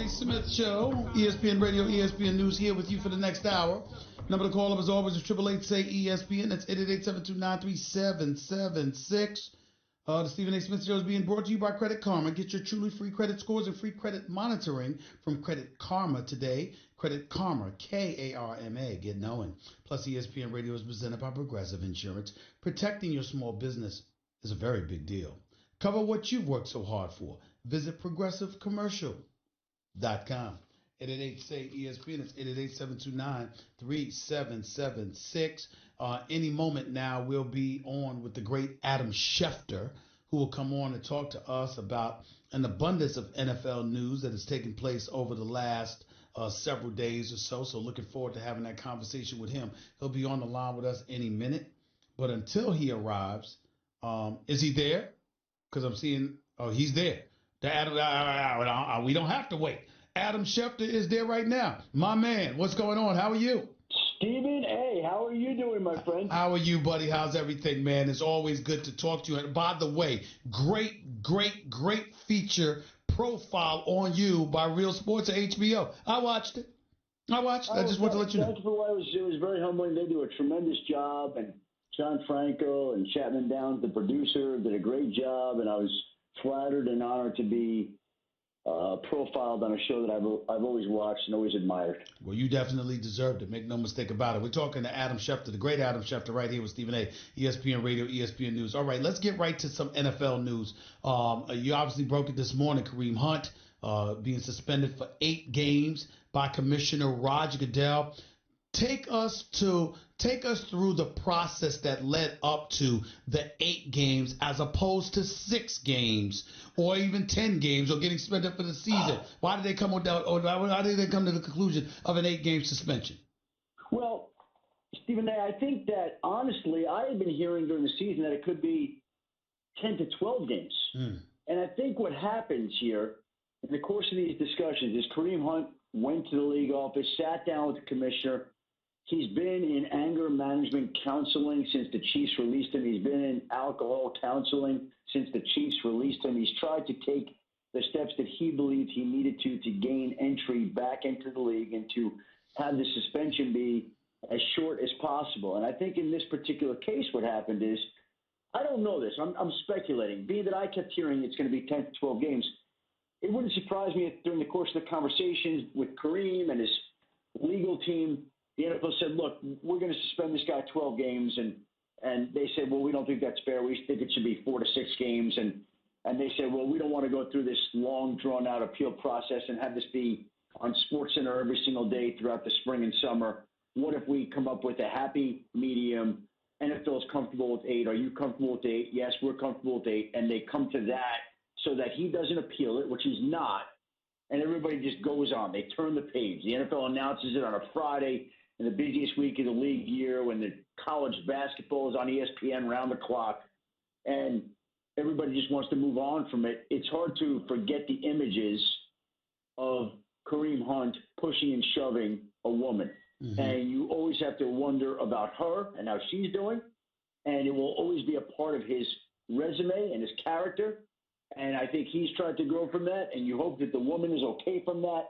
Smith Show, ESPN Radio, ESPN News, here with you for the next hour. Number to call up as always is 888-SAY-ESPN. That's 888-729-3776. The Stephen A. Smith Show is being brought to you by Credit Karma. Get your truly free credit scores and free credit monitoring from Credit Karma today. Credit Karma, K-A-R-M-A. Get knowing. Plus, ESPN Radio is presented by Progressive Insurance. Protecting your small business is a very big deal. Cover what you've worked so hard for. Visit progressivecommercial.com. 888-SAY-ESPN. It's 888-729-3776. Any moment now, we'll be on with the great Adam Schefter, who will come on and talk to us about an abundance of NFL news that has taken place over the last several days or so. So looking forward to having that conversation with him. He'll be on the line with us any minute. But until he arrives, is he there? Because I'm seeing, he's there. We don't have to wait. Adam Schefter is there right now. My man, what's going on? How are you? Stephen A., how are you doing, my friend? How are you, buddy? How's everything, man? It's always good to talk to you. And by the way, great feature profile on you by Real Sports at HBO. I watched it. I just want to let you know. Thank you for what it was very humbling. They do a tremendous job, and John Franco and Chapman Downs, the producer, did a great job, and I was flattered and honored to be profiled on a show that I've always watched and always admired. Well, you definitely deserved it. Make no mistake about it. We're talking to Adam Schefter, the great Adam Schefter, right here with Stephen A., ESPN Radio, ESPN News. All right, let's get right to some NFL news. You obviously broke it this morning. Kareem Hunt being suspended for 8 games by Commissioner Roger Goodell. Take us through the process that led up to the 8 games as opposed to 6 games or even 10 games or getting suspended for the season. Why did they come with that, or why did they come to the conclusion of an 8-game suspension? Well, Stephen A., I think that, honestly, I have been hearing during the season that it could be 10 to 12 games. And I think what happens here in the course of these discussions is Kareem Hunt went to the league office, sat down with the commissioner. He's been in anger management counseling since the Chiefs released him. He's been in alcohol counseling since the Chiefs released him. He's tried to take the steps that he believed he needed to gain entry back into the league and to have the suspension be as short as possible. And I think in this particular case what happened is, I don't know this. I'm speculating. Being that I kept hearing it's going to be 10 to 12 games, it wouldn't surprise me if during the course of the conversations with Kareem and his legal team, the NFL said, look, we're going to suspend this guy 12 games. And they said, well, we don't think that's fair. We think it should be 4 to 6 games. And they said, well, we don't want to go through this long, drawn-out appeal process and have this be on SportsCenter every single day throughout the spring and summer. What if we come up with a happy medium? NFL is comfortable with 8. Are you comfortable with 8? Yes, we're comfortable with 8. And they come to that so that he doesn't appeal it, which he's not. And everybody just goes on. They turn the page. The NFL announces it on a Friday in the busiest week of the league year when the college basketball is on ESPN round the clock. And everybody just wants to move on from it. It's hard to forget the images of Kareem Hunt pushing and shoving a woman. And you always have to wonder about her and how she's doing. And it will always be a part of his resume and his character. And I think he's tried to grow from that. And you hope that the woman is okay from that.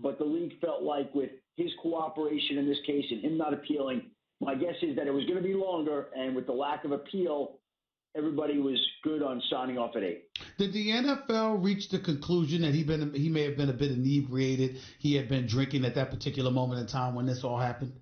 But the league felt like with his cooperation in this case and him not appealing, my guess is that it was going to be longer. And with the lack of appeal, everybody was good on signing off at 8. Did the NFL reach the conclusion that he may have been a bit inebriated? He had been drinking at that particular moment in time when this all happened?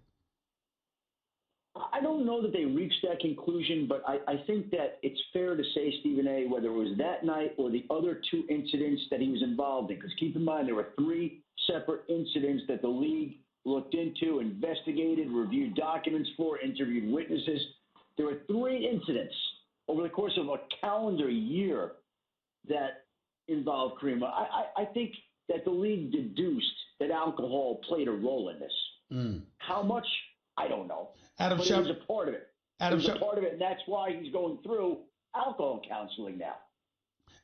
I don't know that they reached that conclusion, but I think that it's fair to say, Stephen A., whether it was that night or the other 2 incidents that he was involved in, because keep in mind there were 3 separate incidents that the league looked into, investigated, reviewed documents for, interviewed witnesses. There were 3 incidents over the course of a calendar year that involved Kareem. I think that the league deduced that alcohol played a role in this. How much? I don't know. But it was a part of it. It was a part of it, and that's why he's going through alcohol counseling now.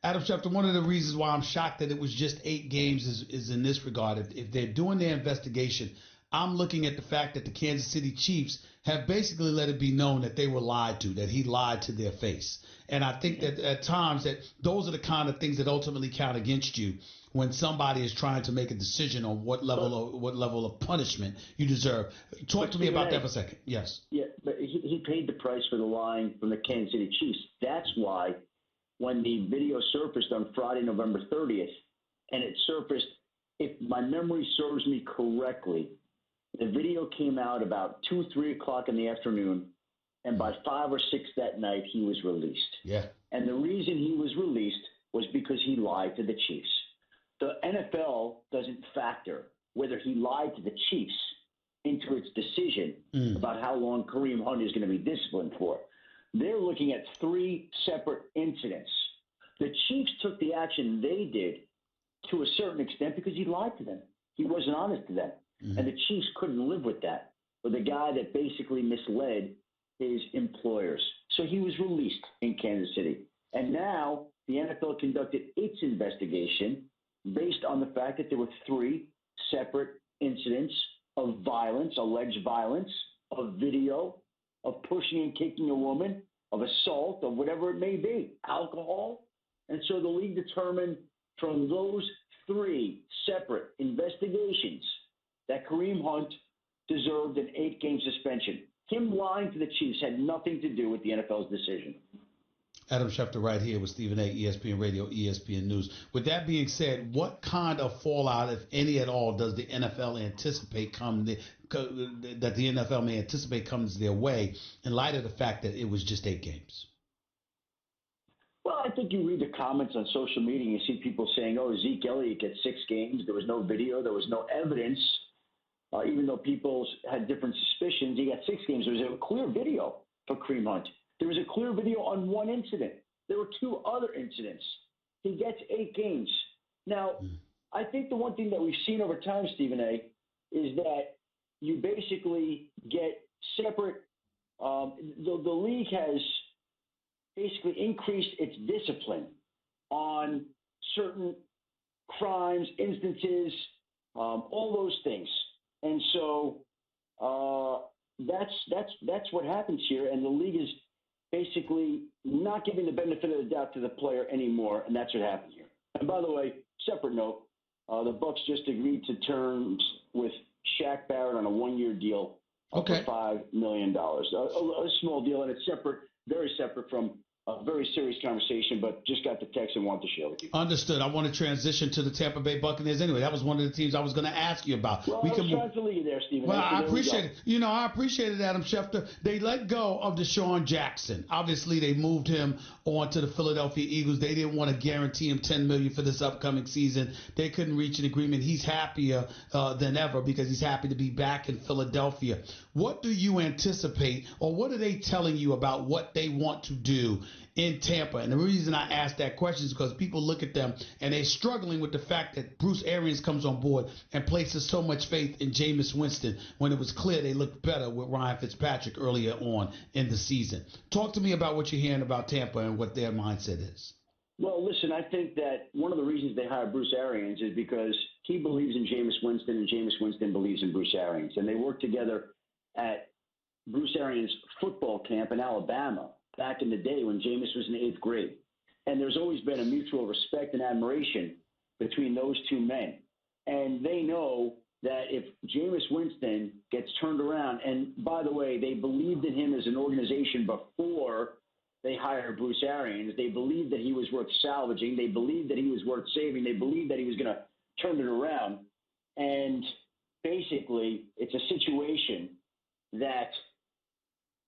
Adam Schefter, one of the reasons why I'm shocked that it was just 8 games is in this regard. If they're doing their investigation, I'm looking at the fact that the Kansas City Chiefs have basically let it be known that they were lied to, that he lied to their face. And I think that at times that those are the kind of things that ultimately count against you when somebody is trying to make a decision on what level of punishment you deserve. Talk to me about that for a second. Yes. Yeah, but he paid the price for the lying from the Kansas City Chiefs. That's why when the video surfaced on Friday, November 30th, and it surfaced, if my memory serves me correctly, the video came out about 2, 3 o'clock in the afternoon, and by 5 or 6 that night, he was released. Yeah. And the reason he was released was because he lied to the Chiefs. The NFL doesn't factor whether he lied to the Chiefs into its decision about how long Kareem Hunt is going to be disciplined for. They're looking at 3 separate incidents. The Chiefs took the action they did to a certain extent because he lied to them. He wasn't honest to them. And the Chiefs couldn't live with that, with a guy that basically misled his employers. So he was released in Kansas City. And now the NFL conducted its investigation based on the fact that there were 3 separate incidents of violence, alleged violence, of video, of pushing and kicking a woman, of assault, of whatever it may be, alcohol. And so the league determined from those 3 separate investigations that Kareem Hunt deserved an 8-game suspension. Him lying to the Chiefs had nothing to do with the NFL's decision. Adam Schefter right here with Stephen A., ESPN Radio, ESPN News. With that being said, what kind of fallout, if any at all, does the NFL anticipate that the NFL may anticipate comes their way in light of the fact that it was just 8 games? Well, I think you read the comments on social media and you see people saying, oh, Zeke Elliott gets 6 games. There was no video. There was no evidence. even though people had different suspicions. He got 6 games. There was a clear video for Kareem Hunt. There was a clear video on one incident. There were 2 other incidents. He gets 8 games. Now, I think the one thing that we've seen over time, Stephen A., is that you basically get separate. The league has basically increased its discipline on certain crimes, instances, all those things. And so that's what happens here. And the league is basically not giving the benefit of the doubt to the player anymore, and that's what happened here. And by the way, separate note, the Bucks just agreed to terms with Shaq Barrett on a 1-year deal for $5 million. A small deal, and it's separate, very separate from a very serious conversation, but just got the text and want to share with you. Understood. I want to transition to the Tampa Bay Buccaneers anyway. That was one of the teams I was going to ask you about. Well, I was trying to lead you there, Stephen. Well, I appreciate it. You know, I appreciate it, Adam Schefter. They let go of Deshaun Jackson. Obviously, they moved him on to the Philadelphia Eagles. They didn't want to guarantee him $10 million for this upcoming season. They couldn't reach an agreement. He's happier than ever because he's happy to be back in Philadelphia. What do you anticipate, or what are they telling you about what they want to do in Tampa? And the reason I ask that question is because people look at them and they're struggling with the fact that Bruce Arians comes on board and places so much faith in Jameis Winston when it was clear they looked better with Ryan Fitzpatrick earlier on in the season. Talk to me about what you're hearing about Tampa and what their mindset is. Well, listen, I think that one of the reasons they hired Bruce Arians is because he believes in Jameis Winston and Jameis Winston believes in Bruce Arians. And they worked together at Bruce Arians' football camp in Alabama back in the day when Jameis was in 8th grade. And there's always been a mutual respect and admiration between those 2 men. And they know that if Jameis Winston gets turned around, and by the way, they believed in him as an organization before they hired Bruce Arians. They believed that he was worth salvaging. They believed that he was worth saving. They believed that he was going to turn it around. And basically, it's a situation that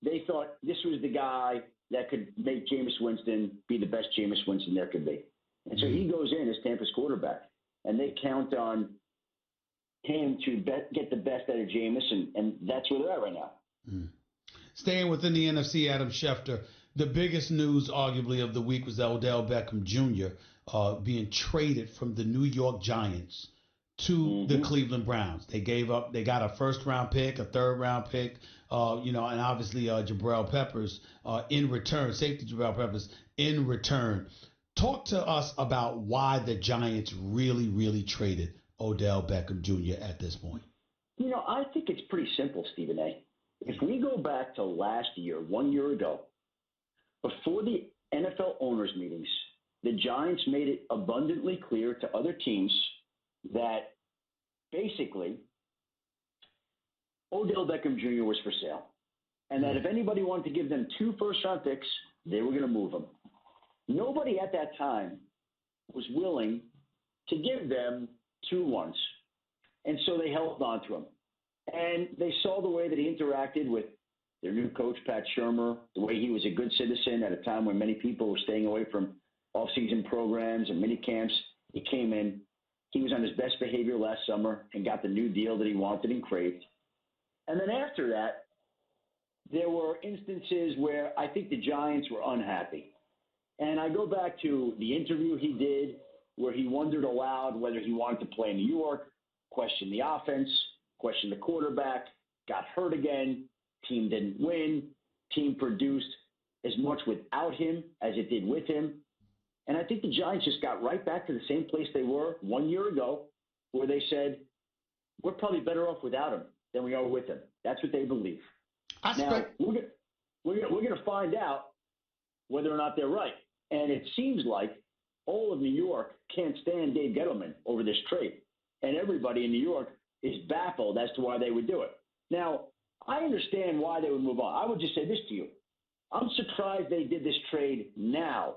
they thought this was the guy that could make Jameis Winston be the best Jameis Winston there could be. And so he goes in as Tampa's quarterback, and they count on him to get the best out of Jameis, and that's where they're at right now. Staying within the NFC, Adam Schefter, the biggest news arguably of the week was Odell Beckham Jr. Being traded from the New York Giants to the Cleveland Browns. They got a 1st-round pick, a 3rd-round pick, and obviously Jabril Peppers in return, safety Jabril Peppers in return. Talk to us about why the Giants really, really traded Odell Beckham Jr. at this point. You know, I think it's pretty simple, Stephen A. If we go back to last year, 1 year ago, before the NFL owners' meetings, the Giants made it abundantly clear to other teams that basically Odell Beckham Jr. was for sale, and that if anybody wanted to give them 2 first-round picks, they were going to move them. Nobody at that time was willing to give them 2 ones, and so they held on to him. And they saw the way that he interacted with their new coach, Pat Shurmur, the way he was a good citizen at a time when many people were staying away from off-season programs and mini camps. He came in. He was on his best behavior last summer and got the new deal that he wanted and craved. And then after that, there were instances where I think the Giants were unhappy. And I go back to the interview he did where he wondered aloud whether he wanted to play in New York, questioned the offense, questioned the quarterback, got hurt again, team didn't win, team produced as much without him as it did with him. And I think the Giants just got right back to the same place they were 1 year ago, where we're probably better off without him than we are with him. That's what they believe. Now, we're going to find out whether or not they're right. And it seems like all of New York can't stand Dave Gettleman over this trade. And everybody in New York is baffled as to why they would do it. Now, I understand why they would move on. I would just say this to you. I'm surprised they did this trade now,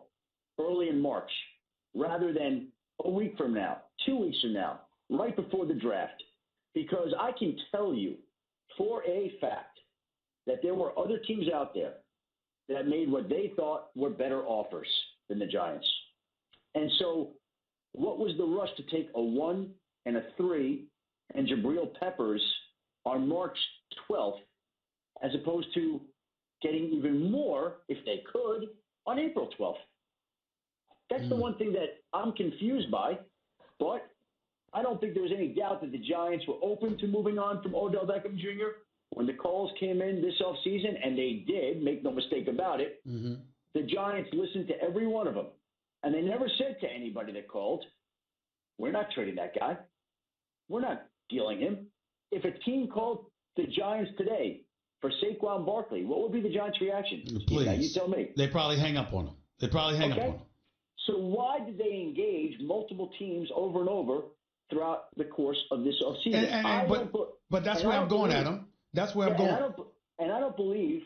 early in March, rather than a week from now, 2 weeks from now, right before the draft. Because I can tell you for a fact that there were other teams out there that made what they thought were better offers than the Giants. And so what was the rush to take a 1 and a 3 and Jabril Peppers on March 12th as opposed to getting even more, if they could, on April 12th. That's the one thing that I'm confused by, but I don't think there was any doubt that the Giants were open to moving on from Odell Beckham Jr. When the calls came in this offseason, and they did, make no mistake about it, the Giants listened to every one of them. And they never said to anybody that called, we're not trading that guy. We're not dealing him. If a team called the Giants today for Saquon Barkley, what would be the Giants' reaction? Please. Now, you tell me. They probably hang up on him. Up on him. So why did they engage multiple teams over and over throughout the course of this offseason? But that's where I'm going, Adam. That's where I'm going. And I don't believe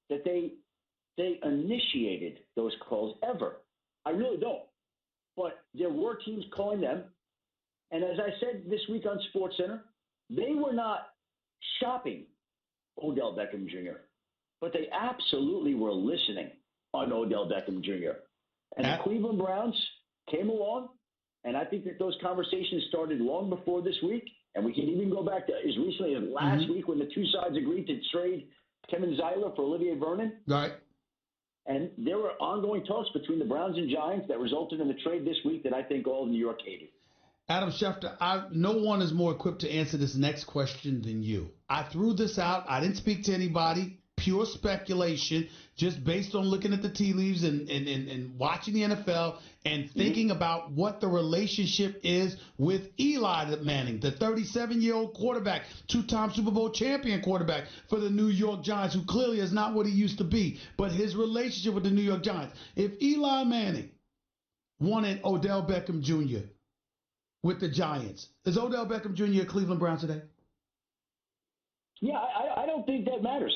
that they initiated those calls ever. I really don't. But there were teams calling them. And as I said this week on SportsCenter, they were not shopping Odell Beckham Jr., but they absolutely were listening on Odell Beckham Jr. And the Cleveland Browns came along, and I think that those conversations started long before this week. And we can even go back to as recently as last week when the two sides agreed to trade Kevin Zeiler for Olivier Vernon. Right. And there were ongoing talks between the Browns and Giants that resulted in the trade this week that I think all of New York hated. Adam Schefter, no one is more equipped to answer this next question than you. I threw this out. I didn't speak to anybody. Pure speculation, just based on looking at the tea leaves and watching the NFL and thinking about what the relationship is with Eli Manning, the 37-year-old quarterback, two-time Super Bowl champion quarterback for the New York Giants, who clearly is not what he used to be, but his relationship with the New York Giants. If Eli Manning wanted Odell Beckham Jr. with the Giants, is Odell Beckham Jr. a Cleveland Brown today? Yeah, I don't think that matters.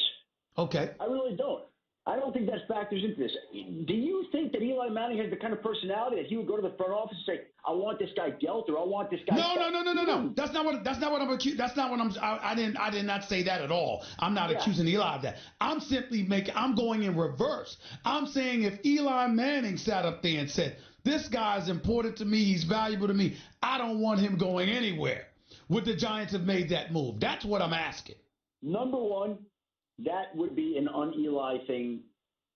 Okay. I really don't. I don't think that factors into this. Do you think that Eli Manning has the kind of personality that he would go to the front office and say, "I want this guy dealt," or "I want this guy"? No. That's not what I'm accused. That's not what I'm. I did not say that at all. I'm not accusing Eli of that. I'm simply I'm going in reverse. I'm saying if Eli Manning sat up there and said, "This guy is important to me. He's valuable to me. I don't want him going anywhere," would the Giants have made that move? That's what I'm asking. Number one, that would be an un-Eli thing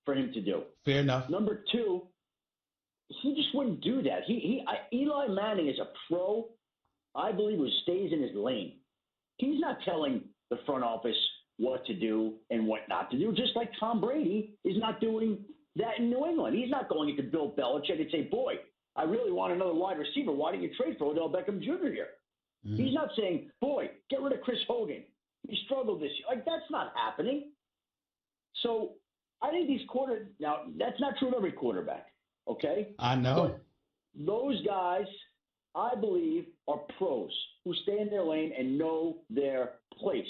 for him to do. Fair enough. Number two, he just wouldn't do that. Eli Manning is a pro, I believe, who stays in his lane. He's not telling the front office what to do and what not to do, just like Tom Brady is not doing that in New England. He's not going into Bill Belichick and say, "Boy, I really want another wide receiver. Why don't you trade for Odell Beckham Jr. here?" He's not saying, "Boy, get rid of Chris Hogan. He struggled this year." Like, that's not happening. So I think now, that's not true of every quarterback, okay? I know. But those guys, I believe, are pros who stay in their lane and know their place,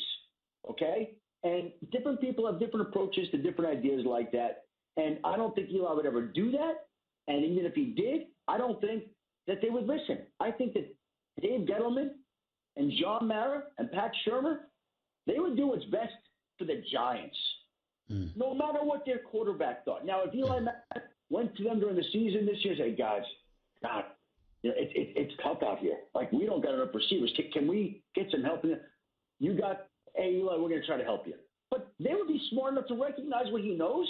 okay? And different people have different approaches to different ideas like that. And I don't think Eli would ever do that. And even if he did, I don't think that they would listen. I think that Dave Gettleman and John Mara and Pat Shurmur, they would do what's best for the Giants, no matter what their quarterback thought. Now, if Eli Manning went to them during the season this year and said, "Guys, God, it's tough out here. Like, we don't got enough receivers. Can we get some help in there? You got, hey, Eli, we're going to try to help you." But they would be smart enough to recognize what he knows.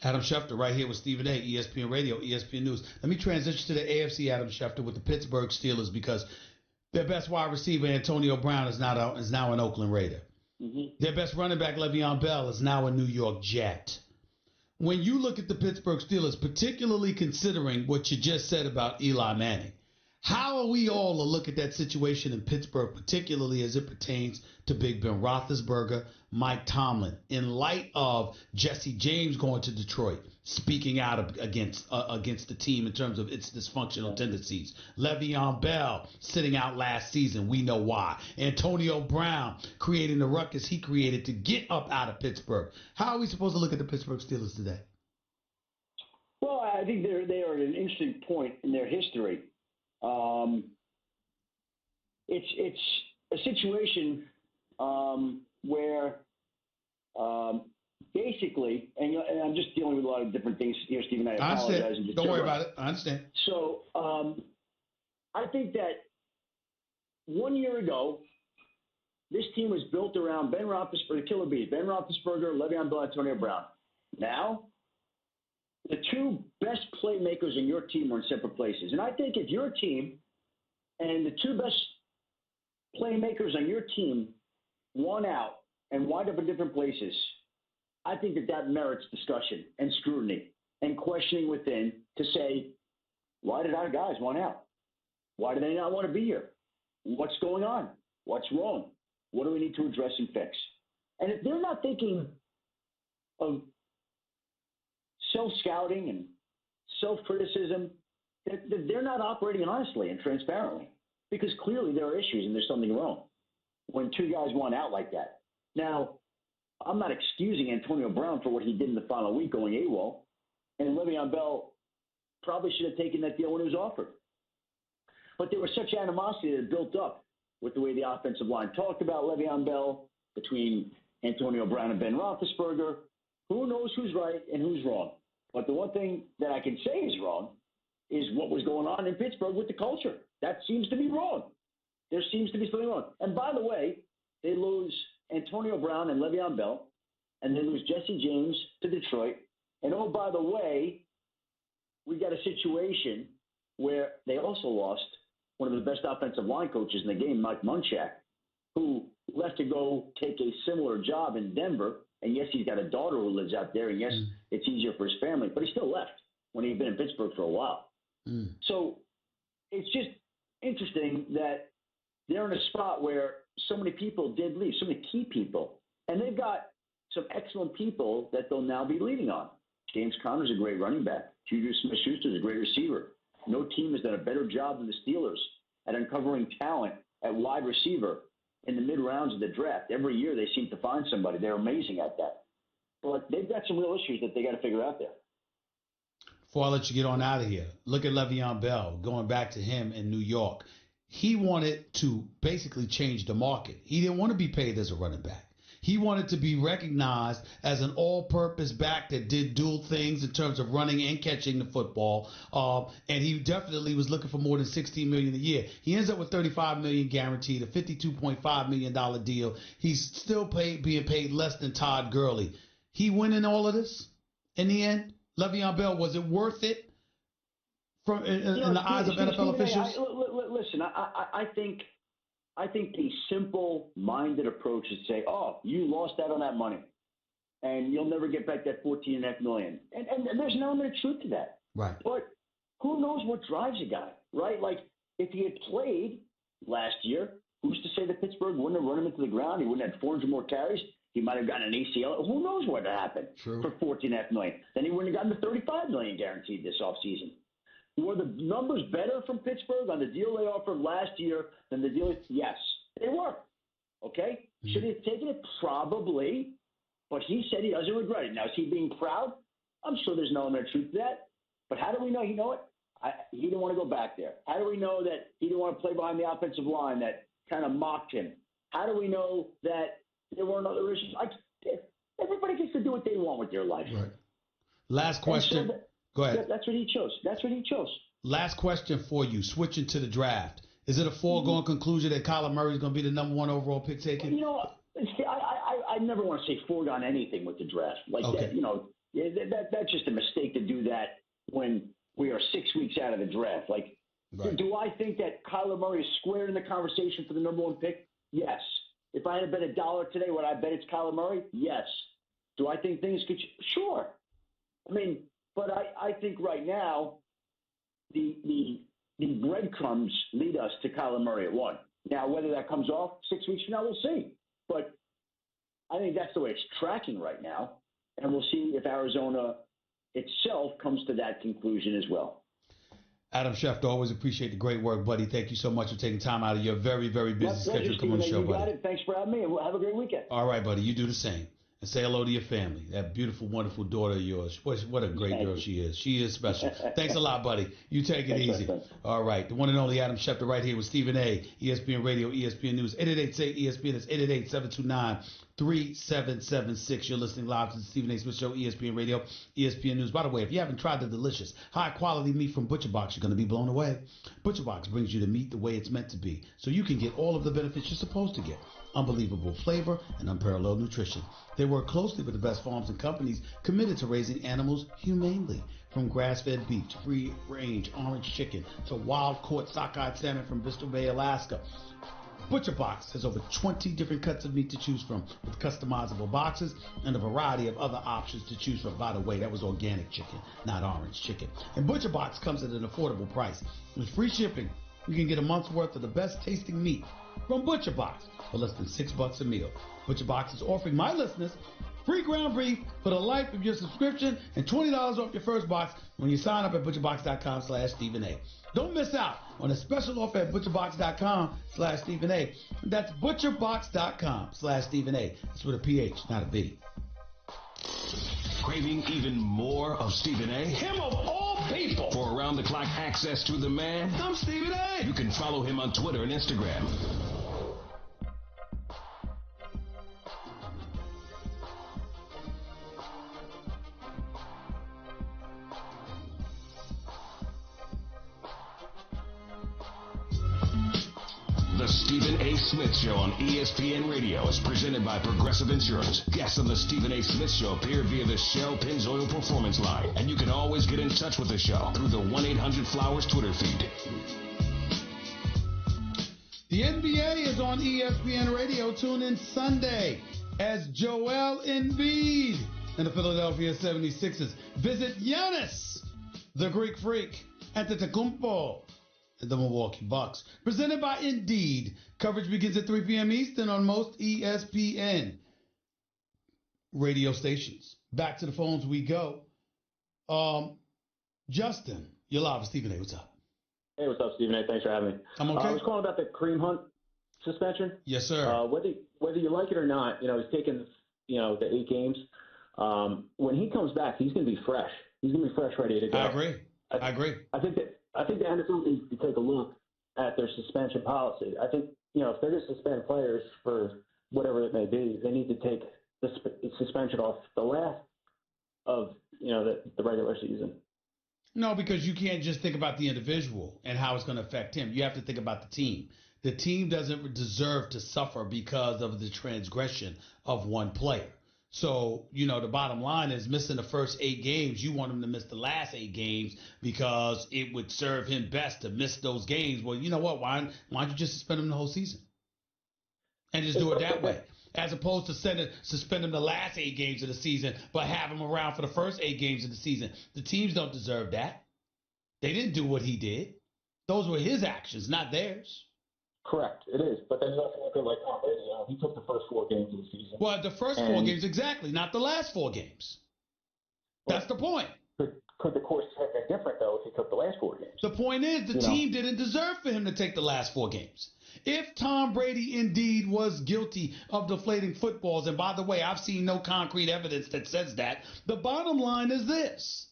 Adam Schefter right here with Stephen A., ESPN Radio, ESPN News. Let me transition to the AFC, Adam Schefter, with the Pittsburgh Steelers, because their best wide receiver, Antonio Brown, is now an Oakland Raider. Their best running back, Le'Veon Bell, is now a New York Jet. When you look at the Pittsburgh Steelers, particularly considering what you just said about Eli Manning, how are we all to look at that situation in Pittsburgh, particularly as it pertains to Big Ben Roethlisberger, Mike Tomlin, in light of Jesse James going to Detroit, speaking out against the team in terms of its dysfunctional tendencies? Le'Veon Bell sitting out last season. We know why. Antonio Brown creating the ruckus he created to get up out of Pittsburgh. How are we supposed to look at the Pittsburgh Steelers today? Well, I think they are at an interesting point in their history. It's a situation where basically, and I'm just dealing with a lot of different things here, Stephen. I apologize. Don't worry about it. I understand. So I think that 1 year ago, this team was built around Ben Roethlisberger, Killer Bees, Ben Roethlisberger, Le'Veon Bell, Antonio Brown. Now, the two best playmakers in your team are in separate places. And I think if your team and the two best playmakers on your team won out and wind up in different places, I think that merits discussion and scrutiny and questioning within to say, why did our guys want out? Why do they not want to be here? What's going on? What's wrong? What do we need to address and fix? And if they're not thinking of self-scouting and self-criticism, they're not operating honestly and transparently, because clearly there are issues and there's something wrong when two guys want out like that. Now, I'm not excusing Antonio Brown for what he did in the final week going AWOL, and Le'Veon Bell probably should have taken that deal when it was offered. But there was such animosity that built up with the way the offensive line talked about Le'Veon Bell, between Antonio Brown and Ben Roethlisberger. Who knows who's right and who's wrong? But the one thing that I can say is wrong is what was going on in Pittsburgh with the culture. That seems to be wrong. There seems to be something wrong. And by the way, they lose Antonio Brown and Le'Veon Bell, and they lose Jesse James to Detroit. And oh, by the way, we got a situation where they also lost one of the best offensive line coaches in the game, Mike Munchak, who left to go take a similar job in Denver. And yes, he's got a daughter who lives out there, and yes, it's easier for his family, but he still left when he'd been in Pittsburgh for a while. So it's just interesting that they're in a spot where so many people did leave, so many key people, and they've got some excellent people that they'll now be leaning on. James Conner's a great running back. Juju Smith-Schuster's a great receiver. No team has done a better job than the Steelers at uncovering talent at wide receiver in the mid-rounds of the draft. Every year they seem to find somebody. They're amazing at that. But they've got some real issues that they got to figure out there. Before I let you get on out of here, look at Le'Veon Bell, going back to him in New York. He wanted to basically change the market. He didn't want to be paid as a running back. He wanted to be recognized as an all-purpose back that did dual things in terms of running and catching the football. And he definitely was looking for more than $16 million a year. He ends up with $35 million guaranteed, a $52.5 million deal. He's still being paid less than Todd Gurley. He winning all of this in the end? Le'Veon Bell, was it worth it in the eyes of NFL officials? Listen, I think the simple-minded approach is to say, oh, you lost out on that money, and you'll never get back that $14.5 million. And there's an element of truth to that. Right. But who knows what drives a guy, right? Like, if he had played last year, who's to say that Pittsburgh wouldn't have run him into the ground? He wouldn't have had 400 more carries. He might have gotten an ACL. Who knows what happened for $14.5 million? Then he wouldn't have gotten the $35 million guaranteed this offseason. Were the numbers better from Pittsburgh on the deal they offered last year than the deal? Yes, they were. Okay? Should he have taken it? Probably. But he said he doesn't regret it. Now, is he being proud? I'm sure there's no element of truth to that. But how do we know? You know what? He didn't want to go back there. How do we know that he didn't want to play behind the offensive line that kind of mocked him? How do we know that there weren't other issues? Everybody gets to do what they want with their life. Right. Last question. Go ahead. That's what he chose. Last question for you. Switching to the draft. Is it a foregone conclusion that Kyler Murray is going to be the number one overall pick taken? You know, I never want to say foregone anything with the draft. Like that, you know, that's just a mistake to do that when we are 6 weeks out of the draft. Like, do I think that Kyler Murray is squared in the conversation for the number one pick? Yes. If I had to bet $1 today, would I bet it's Kyler Murray? Yes. Do I think things could? Sure. I mean, but I think right now the breadcrumbs lead us to Kyler Murray at 1. Now, whether that comes off 6 weeks from now, we'll see. But I think that's the way it's tracking right now, and we'll see if Arizona itself comes to that conclusion as well. Adam Schefter, always appreciate the great work, buddy. Thank you so much for taking time out of your very, very busy schedule to come on the show, buddy. You got it. Thanks for having me, and have a great weekend. All right, buddy. You do the same. And say hello to your family. That beautiful, wonderful daughter of yours. What a great girl she is. She is special. Thanks a lot, buddy. You take it easy. All right. The one and only Adam Schefter right here with Stephen A. ESPN Radio, ESPN News. 888-SAY-ESPN. That's 3776. You're listening live to the Stephen A. Smith Show, ESPN Radio, ESPN News. By the way, if you haven't tried the delicious, high-quality meat from Butcher Box, you're going to be blown away. Butcher Box brings you the meat the way it's meant to be, so you can get all of the benefits you're supposed to get. Unbelievable flavor and unparalleled nutrition. They work closely with the best farms and companies committed to raising animals humanely. From grass-fed beef to free-range orange chicken to wild-caught sockeye salmon from Bristol Bay, Alaska. Butcher Box has over 20 different cuts of meat to choose from with customizable boxes and a variety of other options to choose from. By the way, that was organic chicken, not orange chicken. And Butcher Box comes at an affordable price. With free shipping, you can get a month's worth of the best tasting meat from Butcher Box for less than $6 a meal. Butcher Box is offering my listeners free ground beef for the life of your subscription and $20 off your first box when you sign up at butcherbox.com/Stephen A. Don't miss out on a special offer at butcherbox.com/Stephen A. That's butcherbox.com/Stephen A. It's with a PH, not a B. Craving even more of Stephen A? Him of all people. For around-the-clock access to the man? I'm Stephen A. You can follow him on Twitter and Instagram. The Stephen A. Smith Show on ESPN Radio is presented by Progressive Insurance. Guests on the Stephen A. Smith Show appear via the Shell Pennzoil Performance Line. And you can always get in touch with the show through the 1-800-Flowers Twitter feed. The NBA is on ESPN Radio. Tune in Sunday as Joel Embiid and the Philadelphia 76ers visit Giannis, the Greek Freak, Antetokounmpo, the Milwaukee Bucks. Presented by Indeed. Coverage begins at 3 p.m. Eastern on most ESPN radio stations. Back to the phones we go. Justin, you're live with Stephen A. What's up? Hey, what's up, Stephen A.? Thanks for having me. I'm okay. I was calling about the Kareem Hunt suspension. Yes, sir. Whether you like it or not, he's taken, the 8 games. When he comes back, he's going to be fresh. He's going to be fresh, ready to go. I agree. I think the NFL needs to take a look at their suspension policy. I think, if they're going to suspend players for whatever it may be, they need to take the suspension off the last of, the regular season. No, because you can't just think about the individual and how it's going to affect him. You have to think about the team. The team doesn't deserve to suffer because of the transgression of one player. So, the bottom line is missing the first 8 games. You want him to miss the last 8 games because it would serve him best to miss those games. Well, you know what? Why don't you just suspend him the whole season and just do it that way? As opposed to suspend him the last 8 games of the season, but have him around for the first 8 games of the season. The teams don't deserve that. They didn't do what he did. Those were his actions, not theirs. Correct, it is. But then you also look at like Tom Brady. He took the first 4 games of the season. Well, the first 4 games, exactly, not the last 4 games. That's the point. Could the course have been different, though, if he took the last 4 games? The point is the team didn't deserve for him to take the last 4 games. If Tom Brady indeed was guilty of deflating footballs, and by the way, I've seen no concrete evidence that says that, the bottom line is this.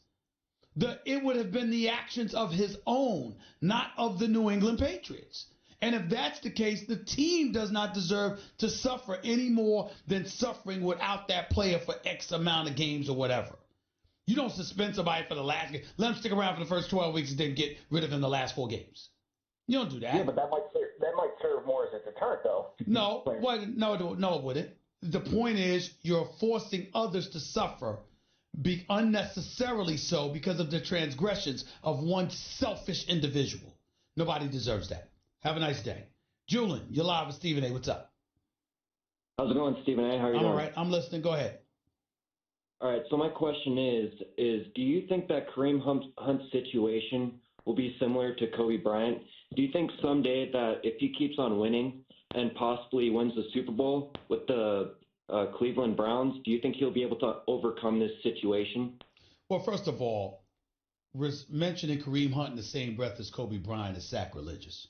It would have been the actions of his own, not of the New England Patriots. And if that's the case, the team does not deserve to suffer any more than suffering without that player for X amount of games or whatever. You don't suspend somebody for the last game. Let him stick around for the first 12 weeks and then get rid of him the last 4 games. You don't do that. Yeah, but that might serve more as a deterrent, though. No, it wouldn't. The point is you're forcing others to suffer unnecessarily so because of the transgressions of one selfish individual. Nobody deserves that. Have a nice day. Julian, you're live with Stephen A. What's up? How's it going, Stephen A? How are you doing? All right. I'm listening. Go ahead. All right. So my question is do you think that Kareem Hunt's situation will be similar to Kobe Bryant? Do you think someday that if he keeps on winning and possibly wins the Super Bowl with the Cleveland Browns, do you think he'll be able to overcome this situation? Well, first of all, mentioning Kareem Hunt in the same breath as Kobe Bryant is sacrilegious.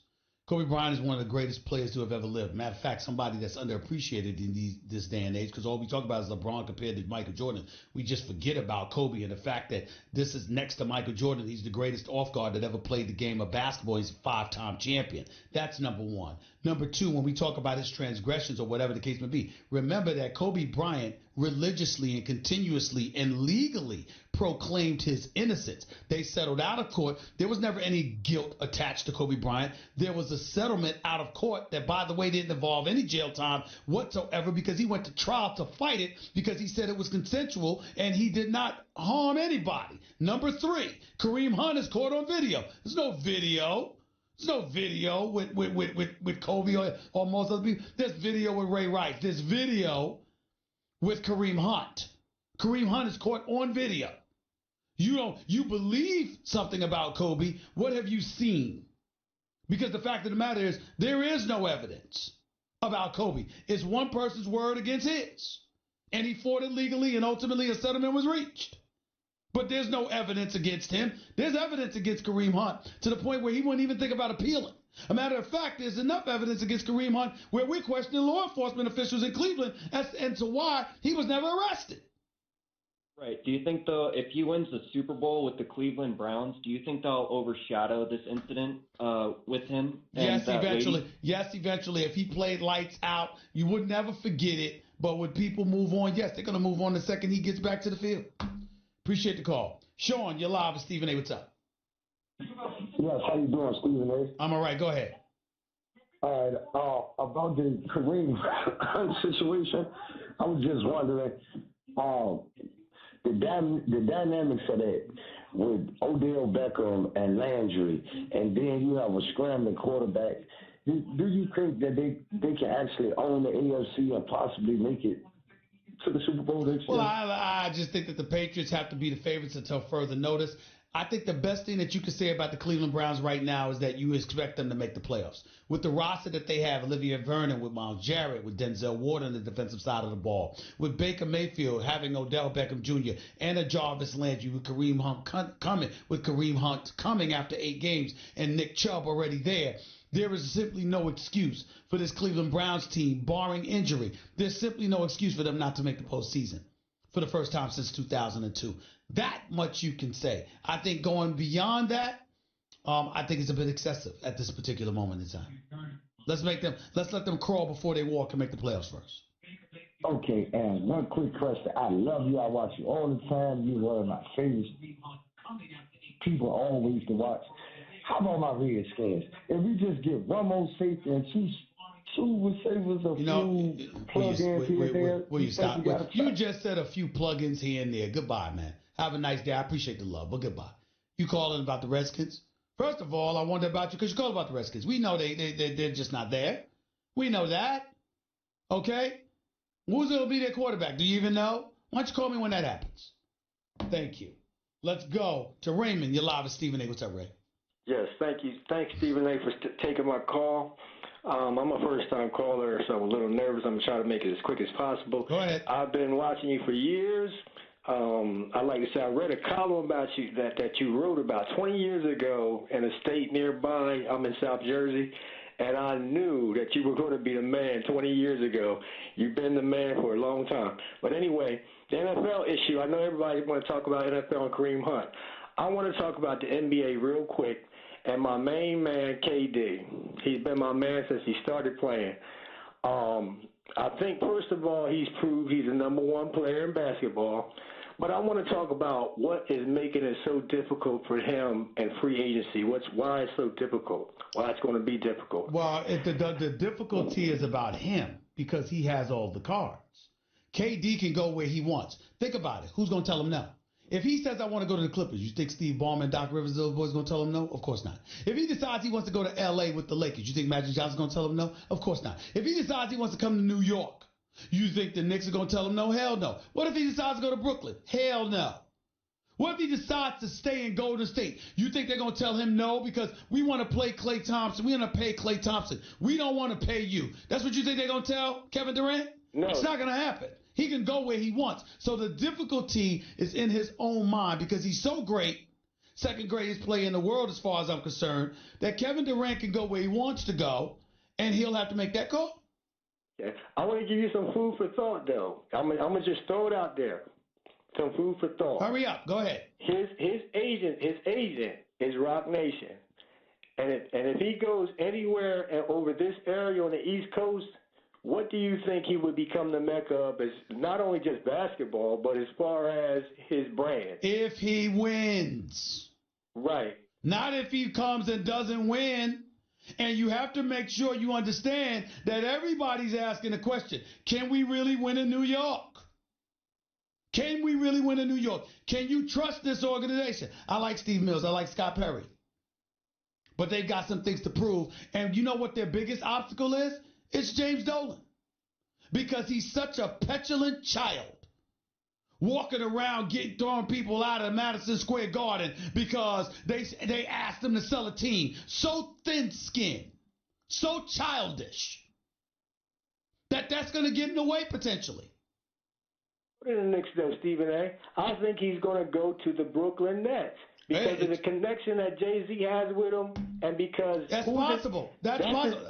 Kobe Bryant is one of the greatest players to have ever lived. Matter of fact, somebody that's underappreciated in this day and age, because all we talk about is LeBron compared to Michael Jordan. We just forget about Kobe and the fact that this is next to Michael Jordan. He's the greatest off guard that ever played the game of basketball. He's a 5-time champion. That's number one. Number two, when we talk about his transgressions or whatever the case may be, remember that Kobe Bryant religiously and continuously and legally proclaimed his innocence. They settled out of court. There was never any guilt attached to Kobe Bryant. There was a settlement out of court that, by the way, didn't involve any jail time whatsoever because he went to trial to fight it because he said it was consensual and he did not harm anybody. Number three, Kareem Hunt is caught on video. There's no video. There's no video with Kobe or most other people. There's video with Ray Rice. There's video with Kareem Hunt. Kareem Hunt is caught on video. You believe something about Kobe. What have you seen? Because the fact of the matter is there is no evidence about Kobe. It's one person's word against his. And he fought it legally and ultimately a settlement was reached. But there's no evidence against him. There's evidence against Kareem Hunt to the point where he wouldn't even think about appealing. A matter of fact, there's enough evidence against Kareem Hunt where we're questioning law enforcement officials in Cleveland as to why he was never arrested. Right. Do you think, though, if he wins the Super Bowl with the Cleveland Browns, do you think they'll overshadow this incident with him? Yes, eventually. Lady? Yes, eventually. If he played lights out, you would never forget it. But when people move on, yes, they're going to move on the second he gets back to the field. Appreciate the call. Sean, you're live with Stephen A. What's up? Yes, how you doing, Stephen A? I'm all right. Go ahead. All right. About the Kareem situation, I was just wondering the dynamics of that with Odell Beckham and Landry, and then you have a scrambling quarterback. Do you think that they can actually own the AFC and possibly make it to the Super Bowl next year? Well, I just think that the Patriots have to be the favorites until further notice. I think the best thing that you can say about the Cleveland Browns right now is that you expect them to make the playoffs. With the roster that they have, Olivia Vernon, with Myles Jarrett, with Denzel Ward on the defensive side of the ball, with Baker Mayfield having Odell Beckham Jr. and a Jarvis Landry, with Kareem Hunt coming after 8 games and Nick Chubb already there. There is simply no excuse for this Cleveland Browns team, barring injury. There's simply no excuse for them not to make the postseason for the first time since 2002. That much you can say. I think going beyond that, I think it's a bit excessive at this particular moment in time. Let's let them crawl before they walk and make the playoffs first. Okay, and one quick question. I love you. I watch you all the time. You're one of my favorite people always to watch. How about my Redskins? If we just get one more safety and two receivers, a few plug-ins here and there. Will you stop? You just said a few plug-ins here and there. Goodbye, man. Have a nice day. I appreciate the love, but goodbye. You calling about the Redskins? First of all, I wonder about you because you called about the Redskins. We know they're just not there. We know that. Okay? Who's going to be their quarterback? Do you even know? Why don't you call me when that happens? Thank you. Let's go to Raymond. You're live with Stephen A. What's up, Ray? Yes, thank you. Thanks, Stephen A., for taking my call. I'm a first-time caller, so I'm a little nervous. I'm going to try to make it as quick as possible. Go ahead. I've been watching you for years. I'd like to say I read a column about you that you wrote about 20 years ago in a state nearby. I'm in South Jersey, and I knew that you were going to be the man 20 years ago. You've been the man for a long time. But anyway, the NFL issue, I know everybody want to talk about NFL and Kareem Hunt. I want to talk about the NBA real quick. And my main man, KD, he's been my man since he started playing. I think, first of all, he's proved he's the number one player in basketball. But I want to talk about what is making it so difficult for him and free agency. Why it's so difficult, why it's going to be difficult. Well, the difficulty is about him because he has all the cards. KD can go where he wants. Think about it. Who's going to tell him no? If he says, I want to go to the Clippers, you think Steve Ballmer and Doc Rivers, those boys, going to tell him no? Of course not. If he decides he wants to go to L.A. with the Lakers, you think Magic Johnson's going to tell him no? Of course not. If he decides he wants to come to New York, you think the Knicks are going to tell him no? Hell no. What if he decides to go to Brooklyn? Hell no. What if he decides to stay in Golden State? You think they're going to tell him no because we want to play Klay Thompson. We want to pay Klay Thompson. We don't want to pay you. That's what you think they're going to tell Kevin Durant? No. It's not going to happen. He can go where he wants. So the difficulty is in his own mind because he's so great, second greatest player in the world as far as I'm concerned, that Kevin Durant can go where he wants to go, and he'll have to make that call. Yeah. I want to give you some food for thought, though. I'm gonna just throw it out there. Some food for thought. Hurry up. Go ahead. His agent is Rock Nation. And if he goes anywhere over this area on the East Coast, what do you think he would become the mecca of, as not only just basketball, but as far as his brand? If he wins. Right. Not if he comes and doesn't win. And you have to make sure you understand that everybody's asking the question, can we really win in New York? Can we really win in New York? Can you trust this organization? I like Steve Mills. I like Scott Perry. But they've got some things to prove. And you know what their biggest obstacle is? It's James Dolan. Because he's such a petulant child. Walking around throwing people out of Madison Square Garden because they asked him to sell a team. So thin-skinned, so childish, that's going to get in the way potentially. Put in the Knicks, though, Stephen A. I think he's going to go to the Brooklyn Nets because of the connection that Jay-Z has with him, and because that's possible. That's possible.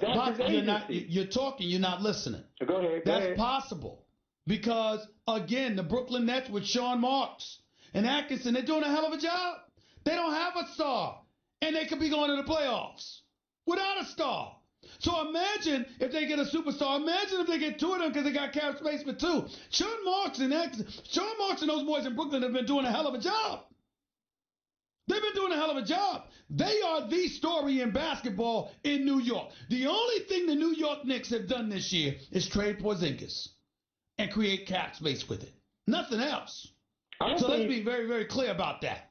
You're talking. You're not listening. Go ahead. That's possible. Because, again, the Brooklyn Nets with Sean Marks and Atkinson, they're doing a hell of a job. They don't have a star, and they could be going to the playoffs without a star. So imagine if they get a superstar. Imagine if they get two of them because they got cap space for two. Sean Marks and those boys in Brooklyn have been doing a hell of a job. They've been doing a hell of a job. They are the story in basketball in New York. The only thing the New York Knicks have done this year is trade Porzingis and create cap space with it. Nothing else. So let's be very, very clear about that.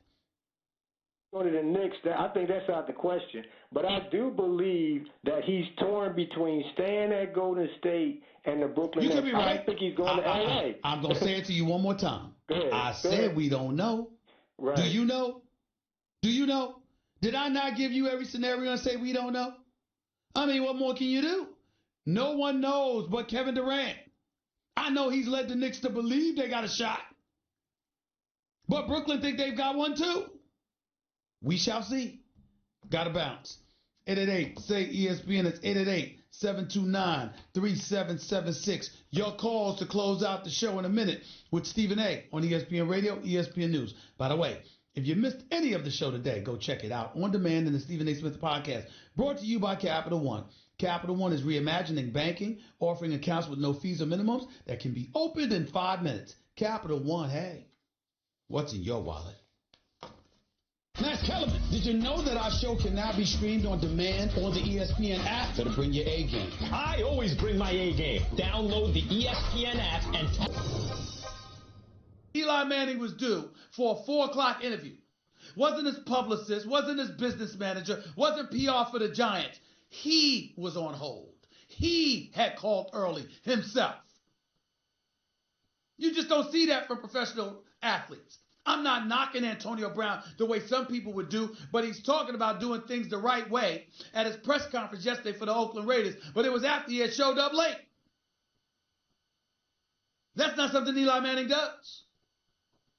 Going to the Knicks, I think that's out the question. But I do believe that he's torn between staying at Golden State and the Brooklyn Nets. You could be right. I don't think he's going to L.A. I'm going to say it to you one more time. Go ahead. I said we don't know. Right. Do you know? Do you know? Did I not give you every scenario and say we don't know? I mean, what more can you do? No one knows but Kevin Durant. I know he's led the Knicks to believe they got a shot. But Brooklyn think they've got one too. We shall see. Got to bounce. 888, say ESPN. It's 888-729-3776. Your calls to close out the show in a minute with Stephen A. on ESPN Radio, ESPN News. By the way, if you missed any of the show today, go check it out on demand in the Stephen A. Smith podcast, brought to you by Capital One. Capital One is reimagining banking, offering accounts with no fees or minimums that can be opened in 5 minutes. Capital One, hey, what's in your wallet? Matt Kellerman, did you know that our show can now be streamed on demand on the ESPN app? Better bring your A game. I always bring my A game. Download the ESPN app and... Eli Manning was due for a 4 o'clock interview. Wasn't his publicist, wasn't his business manager, wasn't PR for the Giants. He was on hold. He had called early himself. You just don't see that from professional athletes. I'm not knocking Antonio Brown the way some people would do, but he's talking about doing things the right way at his press conference yesterday for the Oakland Raiders, but it was after he had showed up late. That's not something Eli Manning does.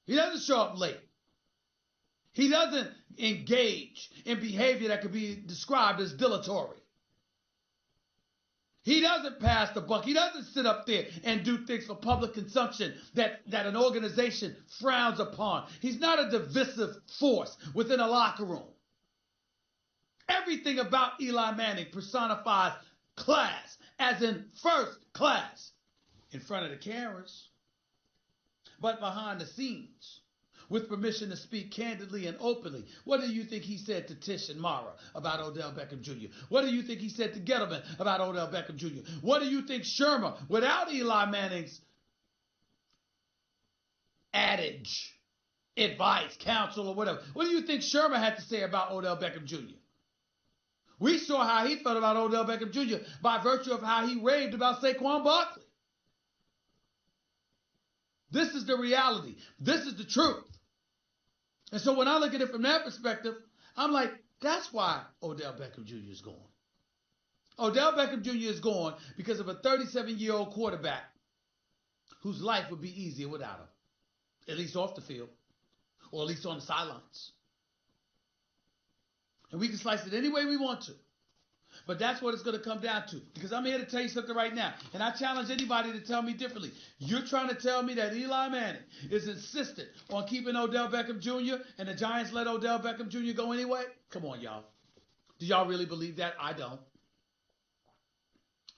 He doesn't show up late. He doesn't engage in behavior that could be described as dilatory. He doesn't pass the buck. He doesn't sit up there and do things for public consumption that an organization frowns upon. He's not a divisive force within a locker room. Everything about Eli Manning personifies class, as in first class, in front of the cameras. But behind the scenes, with permission to speak candidly and openly. What do you think he said to Tish and Mara about Odell Beckham Jr.? What do you think he said to Gettleman about Odell Beckham Jr.? What do you think Shermer, without Eli Manning's adage, advice, counsel, or whatever, what do you think Shermer had to say about Odell Beckham Jr.? We saw how he felt about Odell Beckham Jr. by virtue of how he raved about Saquon Barkley. This is the reality. This is the truth. And so when I look at it from that perspective, I'm like, that's why Odell Beckham Jr. is gone. Odell Beckham Jr. is gone because of a 37-year-old quarterback whose life would be easier without him, at least off the field, or at least on the sidelines. And we can slice it any way we want to. But that's what it's going to come down to. Because I'm here to tell you something right now. And I challenge anybody to tell me differently. You're trying to tell me that Eli Manning is insistent on keeping Odell Beckham Jr. and the Giants let Odell Beckham Jr. go anyway? Come on, y'all. Do y'all really believe that? I don't.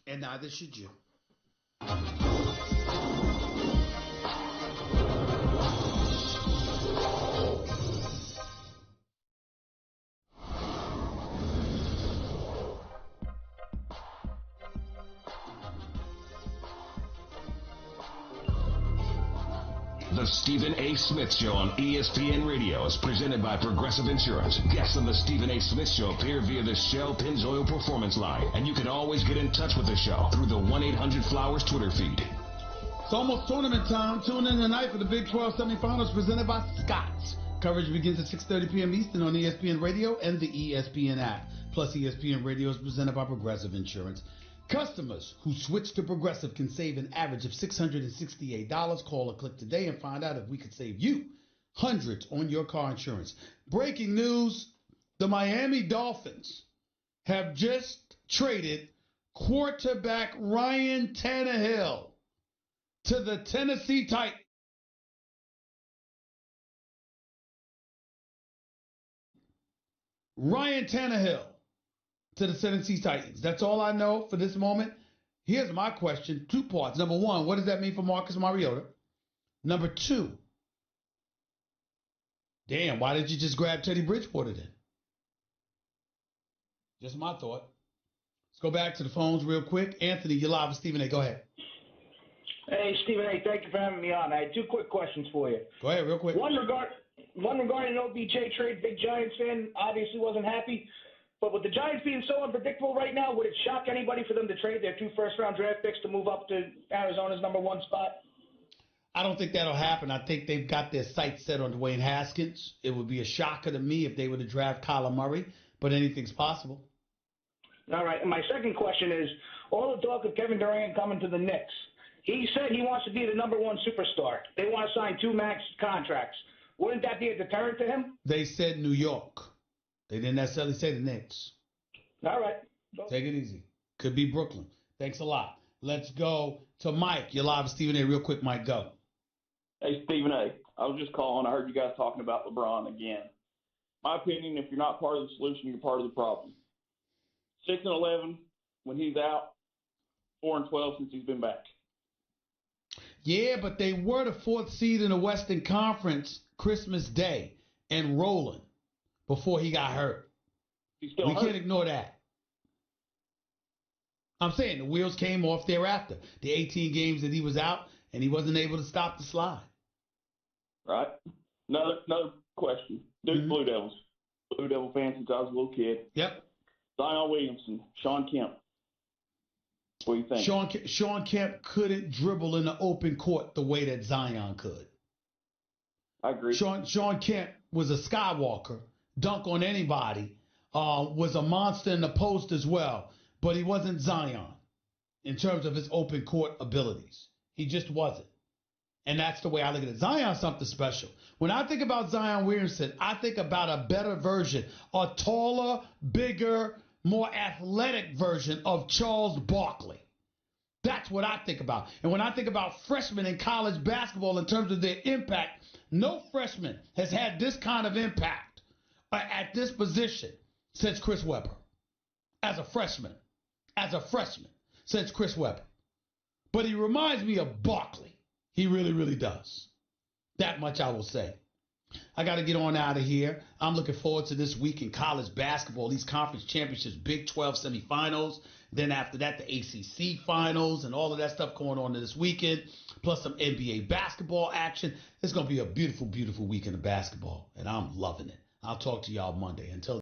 And neither should you. The Stephen A. Smith Show on ESPN Radio is presented by Progressive Insurance. Guests on the Stephen A. Smith Show appear via the Shell Pennzoil Performance Line, and you can always get in touch with the show through the 1-800-Flowers Twitter feed. It's almost tournament time. Tune in tonight for the Big 12 semifinals presented by Scott's. Coverage begins at 6:30 p.m. Eastern on ESPN Radio and the ESPN app. Plus, ESPN Radio is presented by Progressive Insurance. Customers who switch to Progressive can save an average of $668. Call or click today and find out if we could save you hundreds on your car insurance. Breaking news, the Miami Dolphins have just traded quarterback Ryan Tannehill to the Tennessee Titans. Ryan Tannehill to the Tennessee Titans. That's all I know for this moment. Here's my question. 2 parts. Number 1, what does that mean for Marcus Mariota? Number 2, damn, why did you just grab Teddy Bridgewater then? Just my thought. Let's go back to the phones real quick. Anthony, you're live with Stephen A. Go ahead. Hey, Stephen A., thank you for having me on. I had 2 quick questions for you. Go ahead, real quick. One regarding an OBJ trade. Big Giants fan, obviously wasn't happy. But with the Giants being so unpredictable right now, would it shock anybody for them to trade their 2 first-round draft picks to move up to Arizona's number 1 spot? I don't think that'll happen. I think they've got their sights set on Dwayne Haskins. It would be a shocker to me if they were to draft Kyler Murray, but anything's possible. All right. And my second question is, all the talk of Kevin Durant coming to the Knicks. He said he wants to be the number 1 superstar. They want to sign 2 max contracts. Wouldn't that be a deterrent to him? They said New York. They didn't necessarily say the Knicks. All right. Take it easy. Could be Brooklyn. Thanks a lot. Let's go to Mike. You're live with Stephen A. Real quick, Mike, go. Hey, Stephen A. I was just calling. I heard you guys talking about LeBron again. My opinion, if you're not part of the solution, you're part of the problem. 6-11 when he's out, 4-12 since he's been back. Yeah, but they were the 4th seed in the Western Conference Christmas Day and rolling before he got hurt. He's still we hurt. Can't ignore that. I'm saying the wheels came off thereafter. The 18 games that he was out, and he wasn't able to stop the slide. Right. Another question. Duke Blue Devils. Blue Devil fan since I was a little kid. Yep. Zion Williamson, Sean Kemp. What do you think? Sean Kemp couldn't dribble in the open court the way that Zion could. I agree. Sean Kemp was a skywalker, dunk on anybody, was a monster in the post as well, but he wasn't Zion in terms of his open court abilities. He just wasn't. And that's the way I look at it. Zion's something special. When I think about Zion Williamson, I think about a better version, a taller, bigger, more athletic version of Charles Barkley. That's what I think about. And when I think about freshmen in college basketball in terms of their impact, no freshman has had this kind of impact at this position since Chris Webber. As a freshman, since Chris Webber. But he reminds me of Barkley. He really, really does. That much I will say. I got to get on out of here. I'm looking forward to this week in college basketball, these conference championships, Big 12 semifinals. Then after that, the ACC finals and all of that stuff going on this weekend, plus some NBA basketball action. It's going to be a beautiful, beautiful weekend of basketball, and I'm loving it. I'll talk to y'all Monday. Until